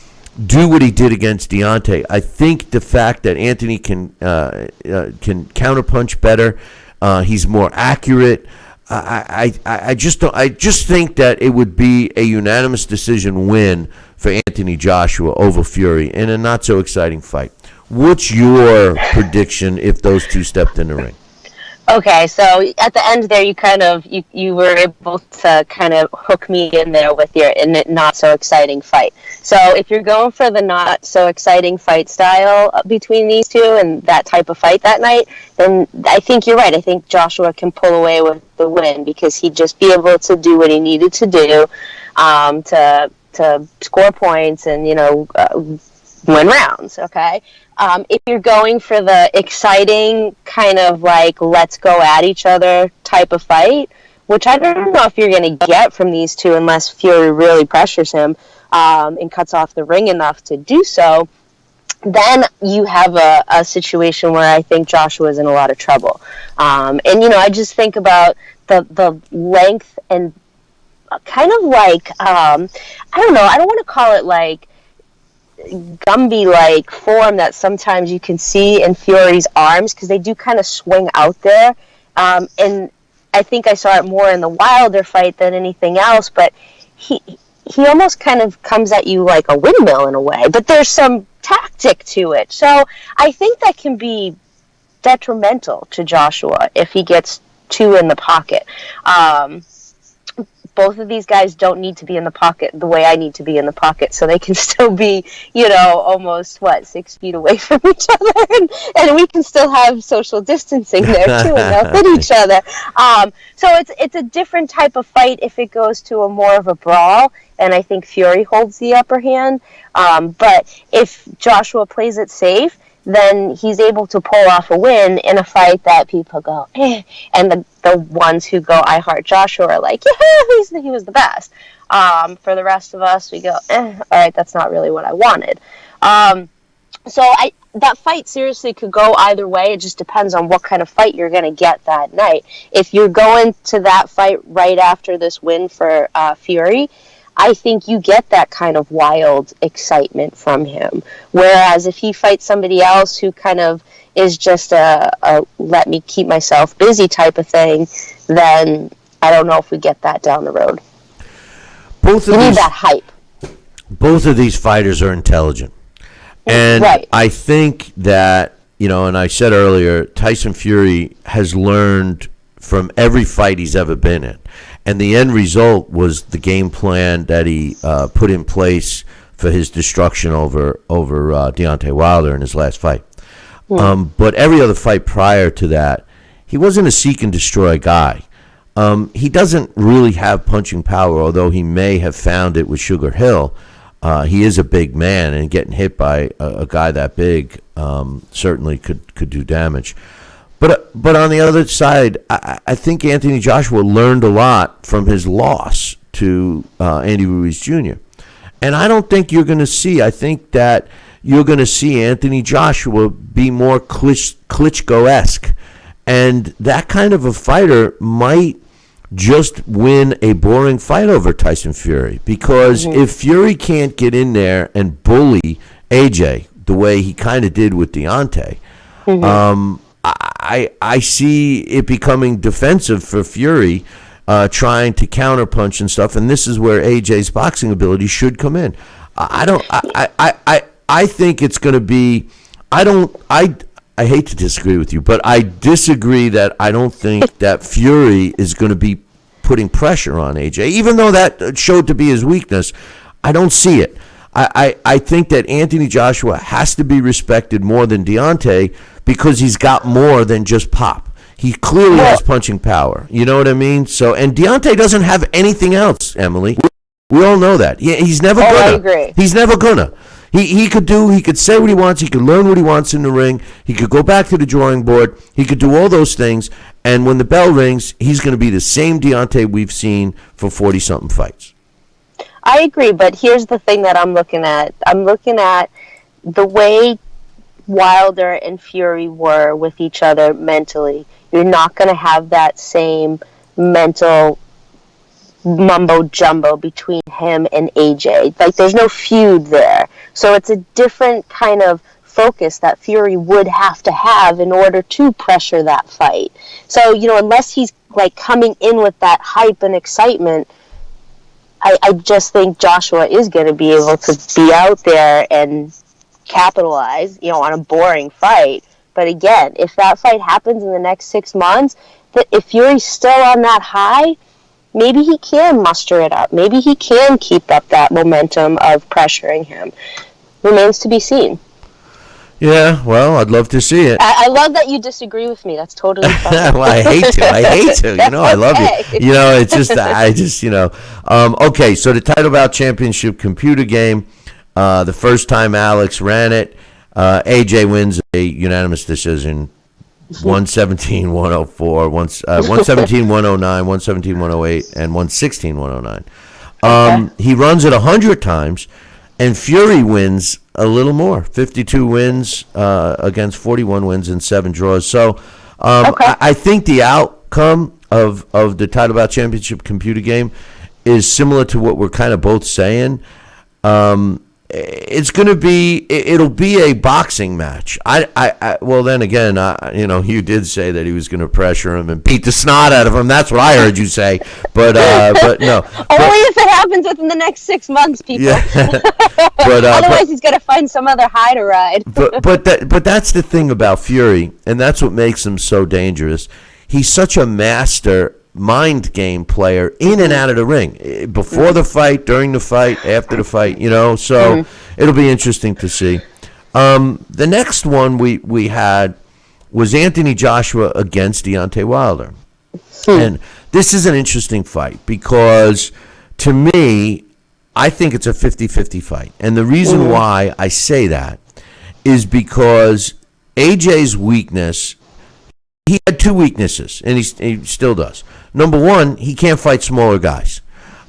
do what he did against Deontay. I think the fact that Anthony can counterpunch better... he's more accurate. I just think that it would be a unanimous decision win for Anthony Joshua over Fury in a not so exciting fight. What's your prediction if those two stepped in the ring? Okay, so at the end there, you were able to kind of hook me in there with your not so exciting fight. So if you're going for the not so exciting fight style between these two and that type of fight that night, then I think you're right. I think Joshua can pull away with the win because he'd just be able to do what he needed to do to score points and win rounds. Okay. If you're going for the exciting kind of like let's go at each other type of fight, which I don't know if you're going to get from these two unless Fury really pressures him and cuts off the ring enough to do so, then you have a situation where I think Joshua's in a lot of trouble. I just think about the length and kind of like, I don't know, I don't want to call it like Gumby-like form that sometimes you can see in Fury's arms because they do kind of swing out there. And I think I saw it more in the Wilder fight than anything else, but he almost kind of comes at you like a windmill in a way, but there's some tactic to it. So I think that can be detrimental to Joshua if he gets too in the pocket. Both of these guys don't need to be in the pocket the way I need to be in the pocket, so they can still be, almost 6 feet away from each other, and we can still have social distancing there too, and they'll hit each other. So it's a different type of fight if it goes to a more of a brawl, and I think Fury holds the upper hand. But if Joshua plays it safe, then he's able to pull off a win in a fight that people go, eh. And the ones who go, I heart Joshua are like, yeah, he was the best. For the rest of us, we go, all right, that's not really what I wanted. So that fight seriously could go either way. It just depends on what kind of fight you're going to get that night. If you're going to that fight right after this win for Fury, I think you get that kind of wild excitement from him. Whereas if he fights somebody else who kind of is just a let me keep myself busy type of thing, then I don't know if we get that down the road. You need that hype. Both of these fighters are intelligent. And right. I think that, and I said earlier, Tyson Fury has learned from every fight he's ever been in. And the end result was the game plan that he put in place for his destruction over Deontay Wilder in his last fight. But every other fight prior to that, he wasn't a seek and destroy guy. He doesn't really have punching power, although he may have found it with Sugar Hill. He is a big man, and getting hit by a guy that big certainly could do damage. But on the other side, I think Anthony Joshua learned a lot from his loss to Andy Ruiz Jr. And I don't think you're going to see. I think that you're going to see Anthony Joshua be more Klitschko-esque. And that kind of a fighter might just win a boring fight over Tyson Fury. Because if Fury can't get in there and bully AJ the way he kind of did with Deontay, I see it becoming defensive for Fury, trying to counterpunch and stuff, and this is where AJ's boxing ability should come in. I think it's going to be. I hate to disagree with you, but I disagree that I don't think that Fury is going to be putting pressure on AJ, even though that showed to be his weakness. I don't see it. I think that Anthony Joshua has to be respected more than Deontay because he's got more than just pop. He clearly has punching power. You know what I mean? So, and Deontay doesn't have anything else, Emily. We all know that. He's never gonna. I agree. He's never gonna. He could say what he wants. He could learn what he wants in the ring. He could go back to the drawing board. He could do all those things. And when the bell rings, he's going to be the same Deontay we've seen for 40-something fights. I agree, but here's the thing that I'm looking at. I'm looking at the way Wilder and Fury were with each other mentally. You're not going to have that same mental mumbo jumbo between him and AJ. Like, there's no feud there. So it's a different kind of focus that Fury would have to have in order to pressure that fight. So, unless he's like coming in with that hype and excitement, I just think Joshua is going to be able to be out there and capitalize, on a boring fight. But again, if that fight happens in the next 6 months, if Fury's still on that high, maybe he can muster it up. Maybe he can keep up that momentum of pressuring him. Remains to be seen. Yeah, well, I'd love to see it. I love that you disagree with me. That's totally fine. Well, I hate to. I love you. It's just, okay, so the Title Bout Championship computer game, the first time Alex ran it, AJ wins a unanimous decision, 117-104, 117-109, 117-108, and 116-109. He runs it 100 times, and Fury wins a little more, 52 wins against 41 wins and 7 draws. So I think the outcome of the Title Bout Championship computer game is similar to what we're kind of both saying. It's going to be, it'll be a boxing match. Well, then again, you did say that he was going to pressure him and beat the snot out of him. That's what I heard you say. But no. Only if it happens within the next 6 months, people. Yeah. Otherwise, he's going to find some other high to ride. but that's the thing about Fury, and that's what makes him so dangerous. He's such a master mind game player in and out of the ring, before the fight, during the fight, after the fight, so it'll be interesting to see. The next one we had was Anthony Joshua against Deontay Wilder. And this is an interesting fight because, to me, I think it's a 50-50 fight. And the reason why I say that is because AJ's weakness, he had 2 weaknesses, and he still does. Number one, he can't fight smaller guys.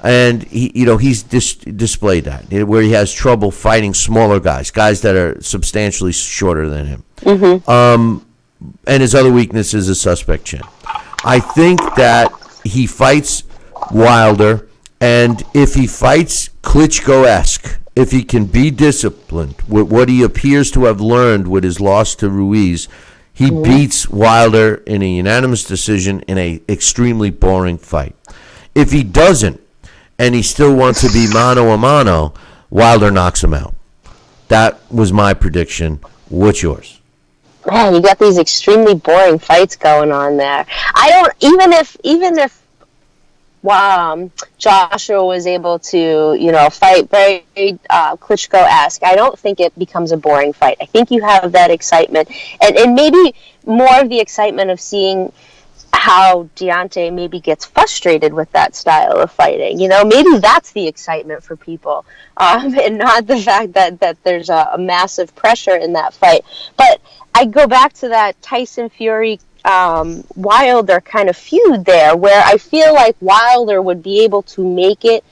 And he's displayed that, where he has trouble fighting smaller guys that are substantially shorter than him. And his other weakness is a suspect chin. I think that he fights Wilder, and if he fights Klitschko-esque, if he can be disciplined with what he appears to have learned with his loss to Ruiz, he beats Wilder in a unanimous decision in a extremely boring fight. If he doesn't, and he still wants to be mano a mano, Wilder knocks him out. That was my prediction. What's yours? Man, you got these extremely boring fights going on there. I don't even if Joshua was able to fight very Klitschko-esque, I don't think it becomes a boring fight. I think you have that excitement, and maybe more of the excitement of seeing how Deontay maybe gets frustrated with that style of fighting. Maybe that's the excitement for people, and not the fact that there's a massive pressure in that fight. But I go back to that Tyson Fury Wilder kind of feud there, where I feel like Wilder would be able to make it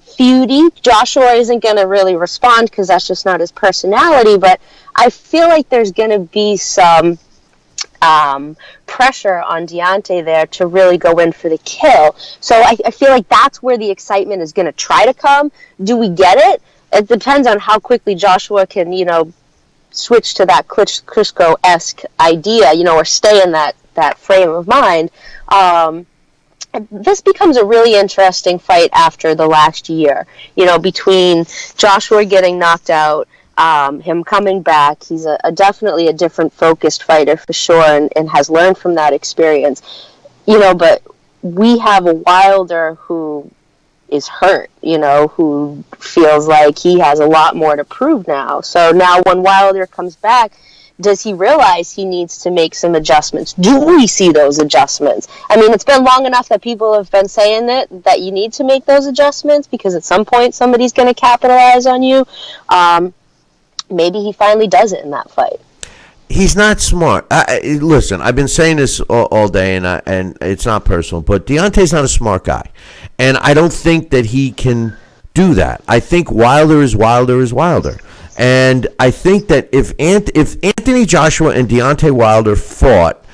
feudy. Joshua isn't going to really respond because that's just not his personality, but I feel like there's going to be some pressure on Deontay there to really go in for the kill. So I feel like that's where the excitement is going to try to come. Do we get it? It depends on how quickly Joshua can, switch to that Klitschko-esque idea, or stay in that frame of mind. This becomes a really interesting fight after the last year, between Joshua getting knocked out, him coming back. He's definitely a different focused fighter for sure, and has learned from that experience. But we have a Wilder who is hurt, who feels like he has a lot more to prove now. So now when Wilder comes back, does he realize he needs to make some adjustments? Do we see those adjustments? I mean, it's been long enough that people have been saying that you need to make those adjustments because at some point somebody's going to capitalize on you. Maybe he finally does it in that fight. He's not smart. Listen, I've been saying this all day, and it's not personal, but Deontay's not a smart guy. And I don't think that he can do that. I think Wilder is Wilder. And I think that if Anthony Joshua and Deontay Wilder fought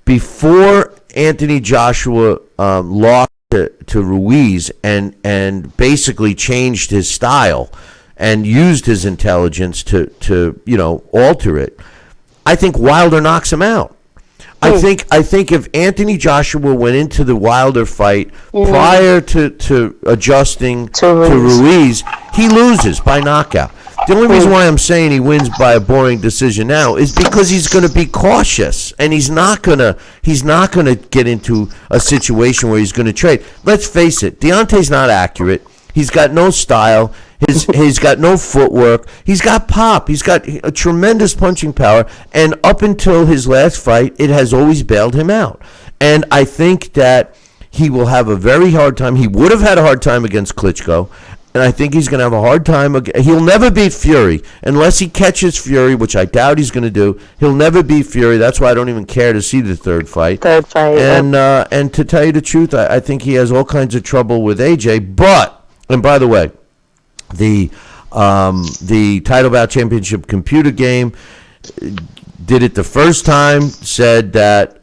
before Anthony Joshua lost to Ruiz and basically changed his style and used his intelligence to alter it, I think Wilder knocks him out. I think if Anthony Joshua went into the Wilder fight prior to adjusting to Ruiz, he loses by knockout. The only reason why I'm saying he wins by a boring decision now is because he's going to be cautious, and he's not going to get into a situation where he's going to trade. Let's face it, Deontay's not accurate. He's got no style. He's got no footwork. He's got pop. He's got a tremendous punching power. And up until his last fight, it has always bailed him out. And I think that he will have a very hard time. He would have had a hard time against Klitschko. And I think he's going to have a hard time. He'll never beat Fury unless he catches Fury, which I doubt he's going to do. He'll never beat Fury. That's why I don't even care to see the third fight. And to tell you the truth, I think he has all kinds of trouble with AJ. And by the way, the Title Bout Championship computer game did it the first time, said that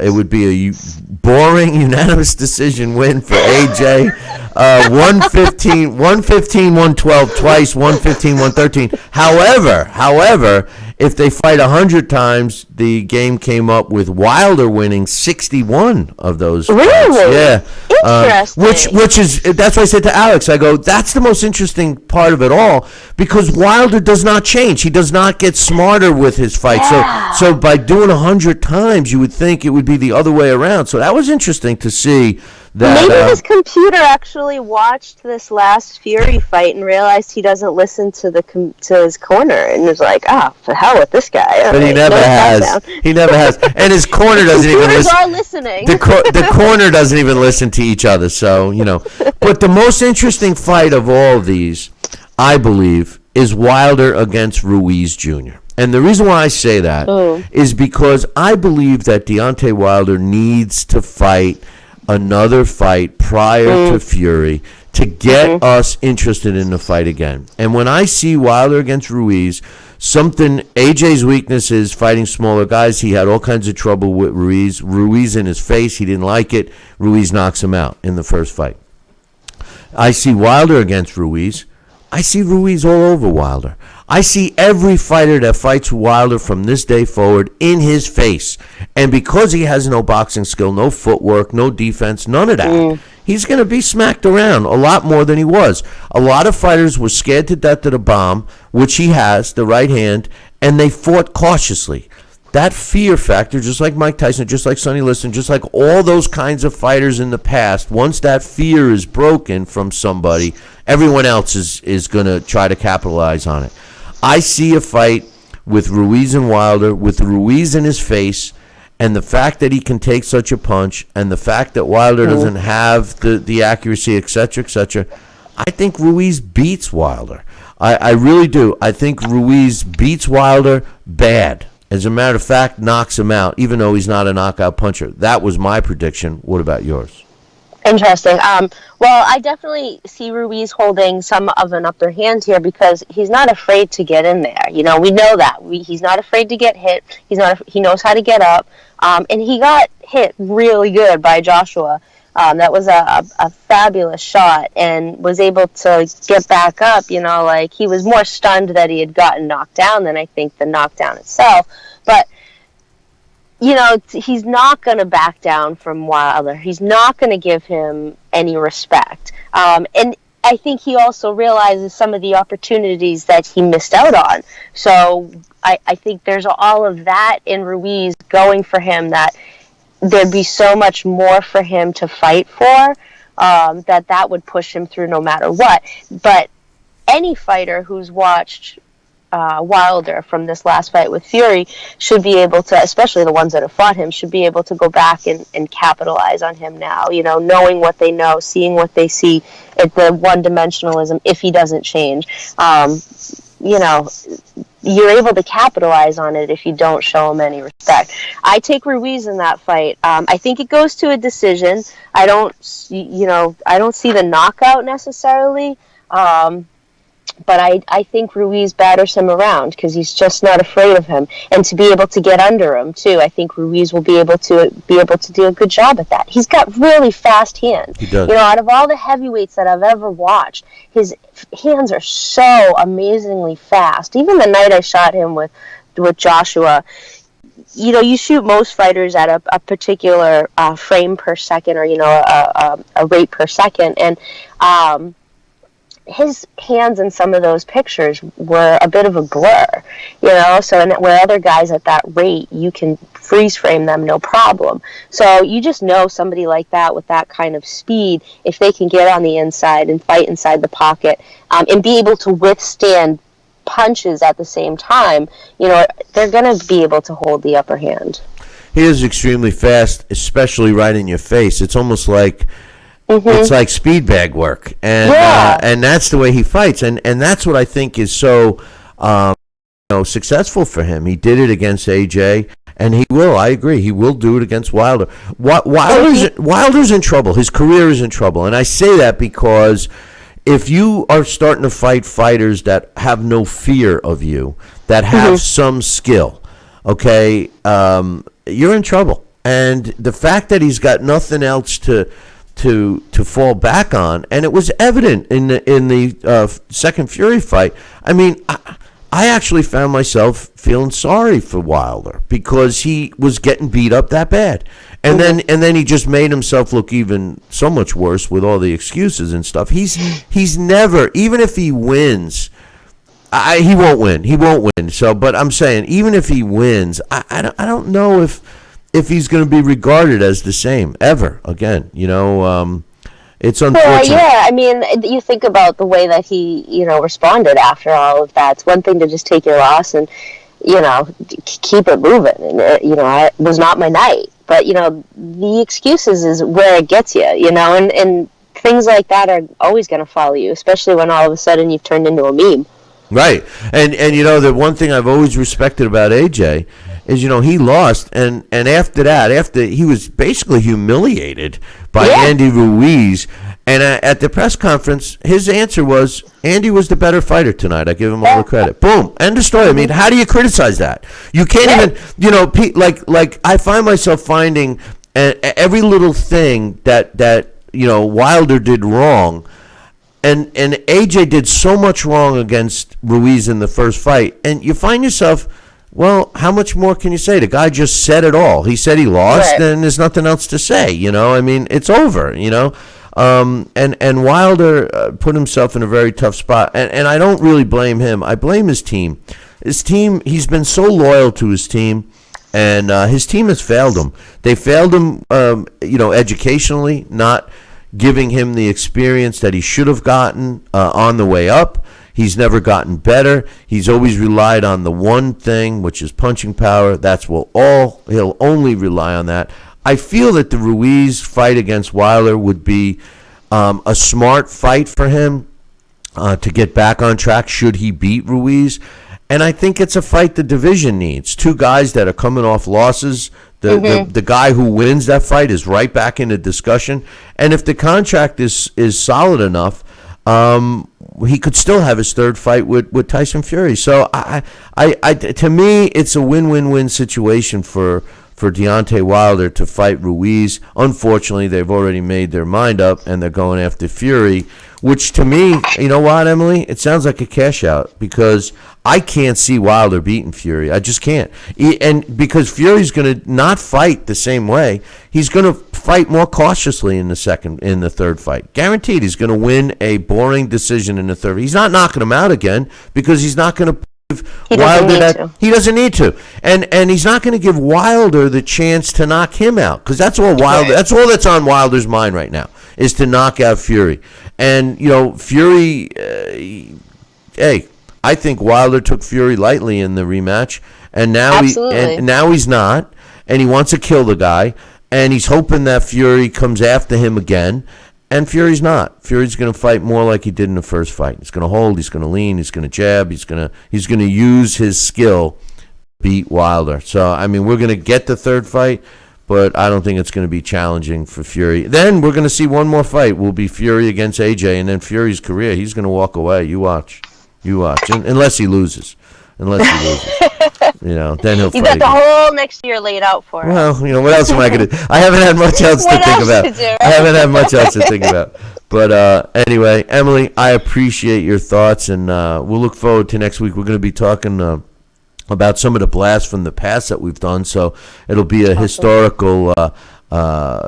it would be a boring unanimous decision win for AJ. 115, 112 twice, 115, 113. However, if they fight 100 times, the game came up with Wilder winning 61 of those. Really? Fights. Yeah. Interesting. Which is, that's why I said to Alex, I go, that's the most interesting part of it all, because Wilder does not change. He does not get smarter with his fights. Yeah. So by doing 100 times, you would think it would be the other way around. So that was interesting to see. That, maybe his computer actually watched this last Fury fight and realized he doesn't listen to his corner and was like, the hell with this guy. But he never has. He never has. And his corner doesn't even listen. Are listening. The corner doesn't even listen to each other. So, But the most interesting fight of all of these, I believe, is Wilder against Ruiz Jr. And the reason why I say that is because I believe that Deontay Wilder needs to fight another fight prior to Fury to get us interested in the fight again. And when I see Wilder against Ruiz, AJ's weakness is fighting smaller guys. He had all kinds of trouble with Ruiz. Ruiz in his face, he didn't like it. Ruiz knocks him out in the first fight. I see Wilder against Ruiz. I see Ruiz all over Wilder. I see every fighter that fights Wilder from this day forward in his face. And because he has no boxing skill, no footwork, no defense, none of that, he's going to be smacked around a lot more than he was. A lot of fighters were scared to death of the bomb, which he has, the right hand, and they fought cautiously. That fear factor, just like Mike Tyson, just like Sonny Liston, just like all those kinds of fighters in the past, once that fear is broken from somebody, everyone else is going to try to capitalize on it. I see a fight with Ruiz and Wilder, with Ruiz in his face, and the fact that he can take such a punch, and the fact that Wilder doesn't have the accuracy, etc., I think Ruiz beats Wilder. I really do. I think Ruiz beats Wilder bad. As a matter of fact, knocks him out, even though he's not a knockout puncher. That was my prediction. What about yours? Interesting. Well, I definitely see Ruiz holding some of an upper hand here because he's not afraid to get in there. You know, we know that. He's not afraid to get hit. He knows how to get up. And he got hit really good by Joshua. That was a fabulous shot and was able to get back up. You know, like he was more stunned that he had gotten knocked down than I think the knockdown itself. But you know, he's not going to back down from Wilder. He's not going to give him any respect. And I think he also realizes some of the opportunities that he missed out on. So I think there's all of that in Ruiz going for him that there'd be so much more for him to fight for that would push him through no matter what. But any fighter who's watched Wilder from this last fight with Fury should be able to, especially the ones that have fought him, should be able to go back and capitalize on him now, you know, knowing what they know, seeing what they see at the one-dimensionalism if he doesn't change. You know, you're able to capitalize on it if you don't show him any respect. I take Ruiz in that fight. I think it goes to a decision. I don't see the knockout necessarily. But I think Ruiz batters him around because he's just not afraid of him, and to be able to get under him too. I think Ruiz will be able to do a good job at that. He's got really fast hands. He does. You know, out of all the heavyweights that I've ever watched, his hands are so amazingly fast. Even the night I shot him with Joshua, you know, you shoot most fighters at a particular frame per second, or you know, a rate per second, and his hands in some of those pictures were a bit of a blur, you know, so where other guys at that rate, you can freeze frame them no problem. So you just know somebody like that with that kind of speed, if they can get on the inside and fight inside the pocket and be able to withstand punches at the same time, you know, they're going to be able to hold the upper hand. He is extremely fast, especially right in your face. It's almost like it's like speed bag work, and and that's the way he fights, and that's what I think is so successful for him. He did it against AJ, and he will. I agree. He will do it against Wilder. Wilder's in trouble. His career is in trouble, and I say that because if you are starting to fight fighters that have no fear of you, that have some skill, okay, you're in trouble. And the fact that he's got nothing else to fall back on, and it was evident in the second Fury fight. I mean, I actually found myself feeling sorry for Wilder because he was getting beat up that bad, and then he just made himself look even so much worse with all the excuses and stuff. He's never, even if he wins, he won't win. He won't win. So, but I'm saying, even if he wins, I don't know if he's going to be regarded as the same ever again. You know, it's unfortunate. Well, yeah, I mean, you think about the way that he, you know, responded after all of that. It's one thing to just take your loss and, you know, keep it moving. And, you know, it was not my night. But, you know, the excuses is where it gets you, you know, and things like that are always going to follow you, especially when all of a sudden you've turned into a meme. Right. And you know, the one thing I've always respected about AJ is, you know, he lost, and after that, after he was basically humiliated by Yeah. Andy Ruiz. And at the press conference, his answer was, Andy was the better fighter tonight. I give him all the credit. Boom. End of story. I mean, how do you criticize that? You can't even, like I find myself finding every little thing that Wilder did wrong. And AJ did so much wrong against Ruiz in the first fight. And you find yourself, well, how much more can you say? The guy just said it all. He said he lost, and there's nothing else to say. I mean, it's over, And Wilder put himself in a very tough spot. And I don't really blame him. I blame his team. His team, he's been so loyal to his team. And his team has failed him. They failed him, educationally, not giving him the experience that he should have gotten on the way up. He's never gotten better. He's always relied on the one thing, which is punching power. He'll only rely on that. I feel that the Ruiz fight against Wilder would be a smart fight for him to get back on track should he beat Ruiz. And I think it's a fight the division needs. Two guys that are coming off losses. The guy who wins that fight is right back in the discussion. And if the contract is solid enough, he could still have his third fight with Tyson Fury. So to me, it's a win-win-win situation for Deontay Wilder to fight Ruiz. Unfortunately, they've already made their mind up, and they're going after Fury, which to me, you know what, Emily? It sounds like a cash out because I can't see Wilder beating Fury. I just can't. And because Fury's going to not fight the same way, he's going to fight more cautiously in the third fight. Guaranteed he's going to win a boring decision in the third. He's not knocking him out again because he's not going to Wilder that he doesn't need to, and he's not going to give Wilder the chance to knock him out because that's all Wilder. That's all that's on Wilder's mind right now is to knock out Fury. And Fury, hey, I think Wilder took Fury lightly in the rematch, and now he's not, and he wants to kill the guy, and he's hoping that Fury comes after him again. And Fury's not. Fury's going to fight more like he did in the first fight. He's going to hold. He's going to lean. He's going to jab. He's going to use his skill to beat Wilder. So I mean, we're going to get the third fight, but I don't think it's going to be challenging for Fury. Then we're going to see one more fight. Will be Fury against AJ, and then Fury's career. He's going to walk away. You watch. Unless he loses. Then he'll fight. You got the whole next year laid out for him. Well, what else am I going to do? I haven't had much else to think about. I haven't had much else to think about. But anyway, Emily, I appreciate your thoughts, and we'll look forward to next week. We're going to be talking about some of the blasts from the past that we've done, so it'll be a historical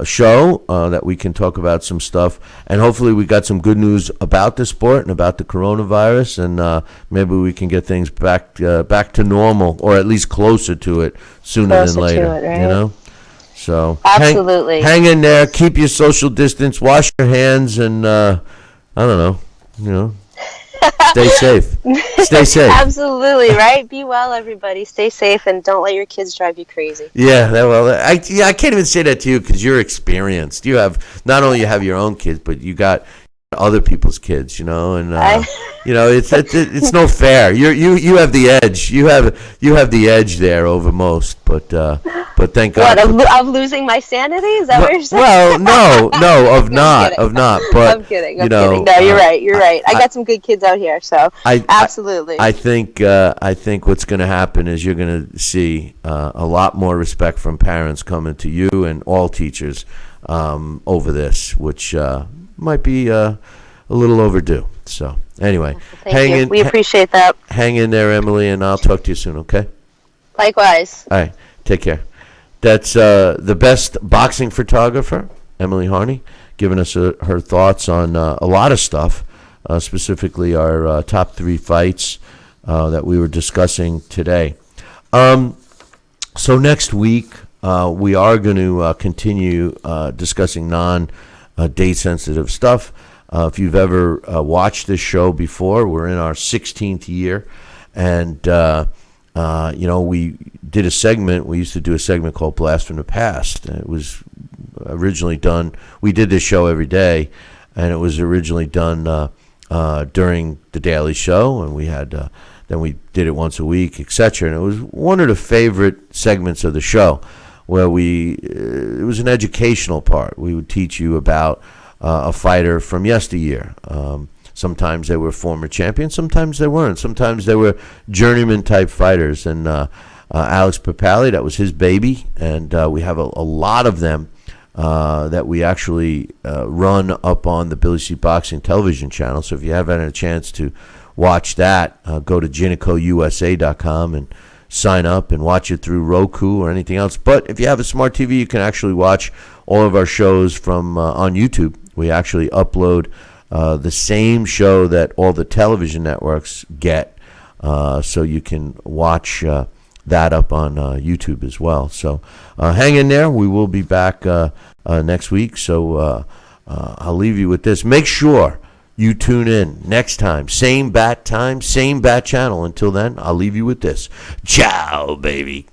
show that we can talk about some stuff, and hopefully we got some good news about the sport and about the coronavirus, and maybe we can get things back to normal, or at least closer to it sooner than later. Right? So absolutely, hang in there, keep your social distance, wash your hands, and I don't know, stay safe. Stay safe. Absolutely, right? Be well, everybody. Stay safe, and don't let your kids drive you crazy. Yeah, I can't even say that to you because you're experienced. You have not only you have your own kids, but you got other people's kids, and it's no fair. You have the edge. You have the edge there over most, but thank God. What, of losing my sanity? Is that what you're saying? Well, no, of not. But I'm kidding. No, you're right. You're right. I got some good kids out here, so absolutely. I think what's going to happen is you're going to see a lot more respect from parents coming to you and all teachers over this, which might be a little overdue. So anyway, Thank you. We appreciate that. Hang in there, Emily, and I'll talk to you soon. Okay. Likewise. All right. Take care. That's the best boxing photographer, Emily Harney, giving us her thoughts on a lot of stuff, specifically our top 3 fights that we were discussing today. So next week we are going to continue discussing non-date-sensitive stuff. If you've ever watched this show before, we're in our 16th year, and we did a segment. We used to do a segment called Blast from the Past. It was originally done. We did this show every day, and it was originally done during the Daily Show, and we had then we did it once a week, etc. And it was one of the favorite segments of the show. where it was an educational part. We would teach you about a fighter from yesteryear. Sometimes they were former champions, sometimes they weren't. Sometimes they were journeyman-type fighters. And Alex Papali, that was his baby, and we have a lot of them that we actually run up on the Billy C. Boxing television channel. So if you haven't had a chance to watch that, go to GinicoUSA.com and sign up and watch it through Roku or anything else. But if you have a smart TV, you can actually watch all of our shows from on YouTube. We actually upload the same show that all the television networks get, so you can watch that up on YouTube as well. So hang in there. We will be back next week. So I'll leave you with this. Make sure you tune in next time. Same bat time, same bat channel. Until then, I'll leave you with this. Ciao, baby.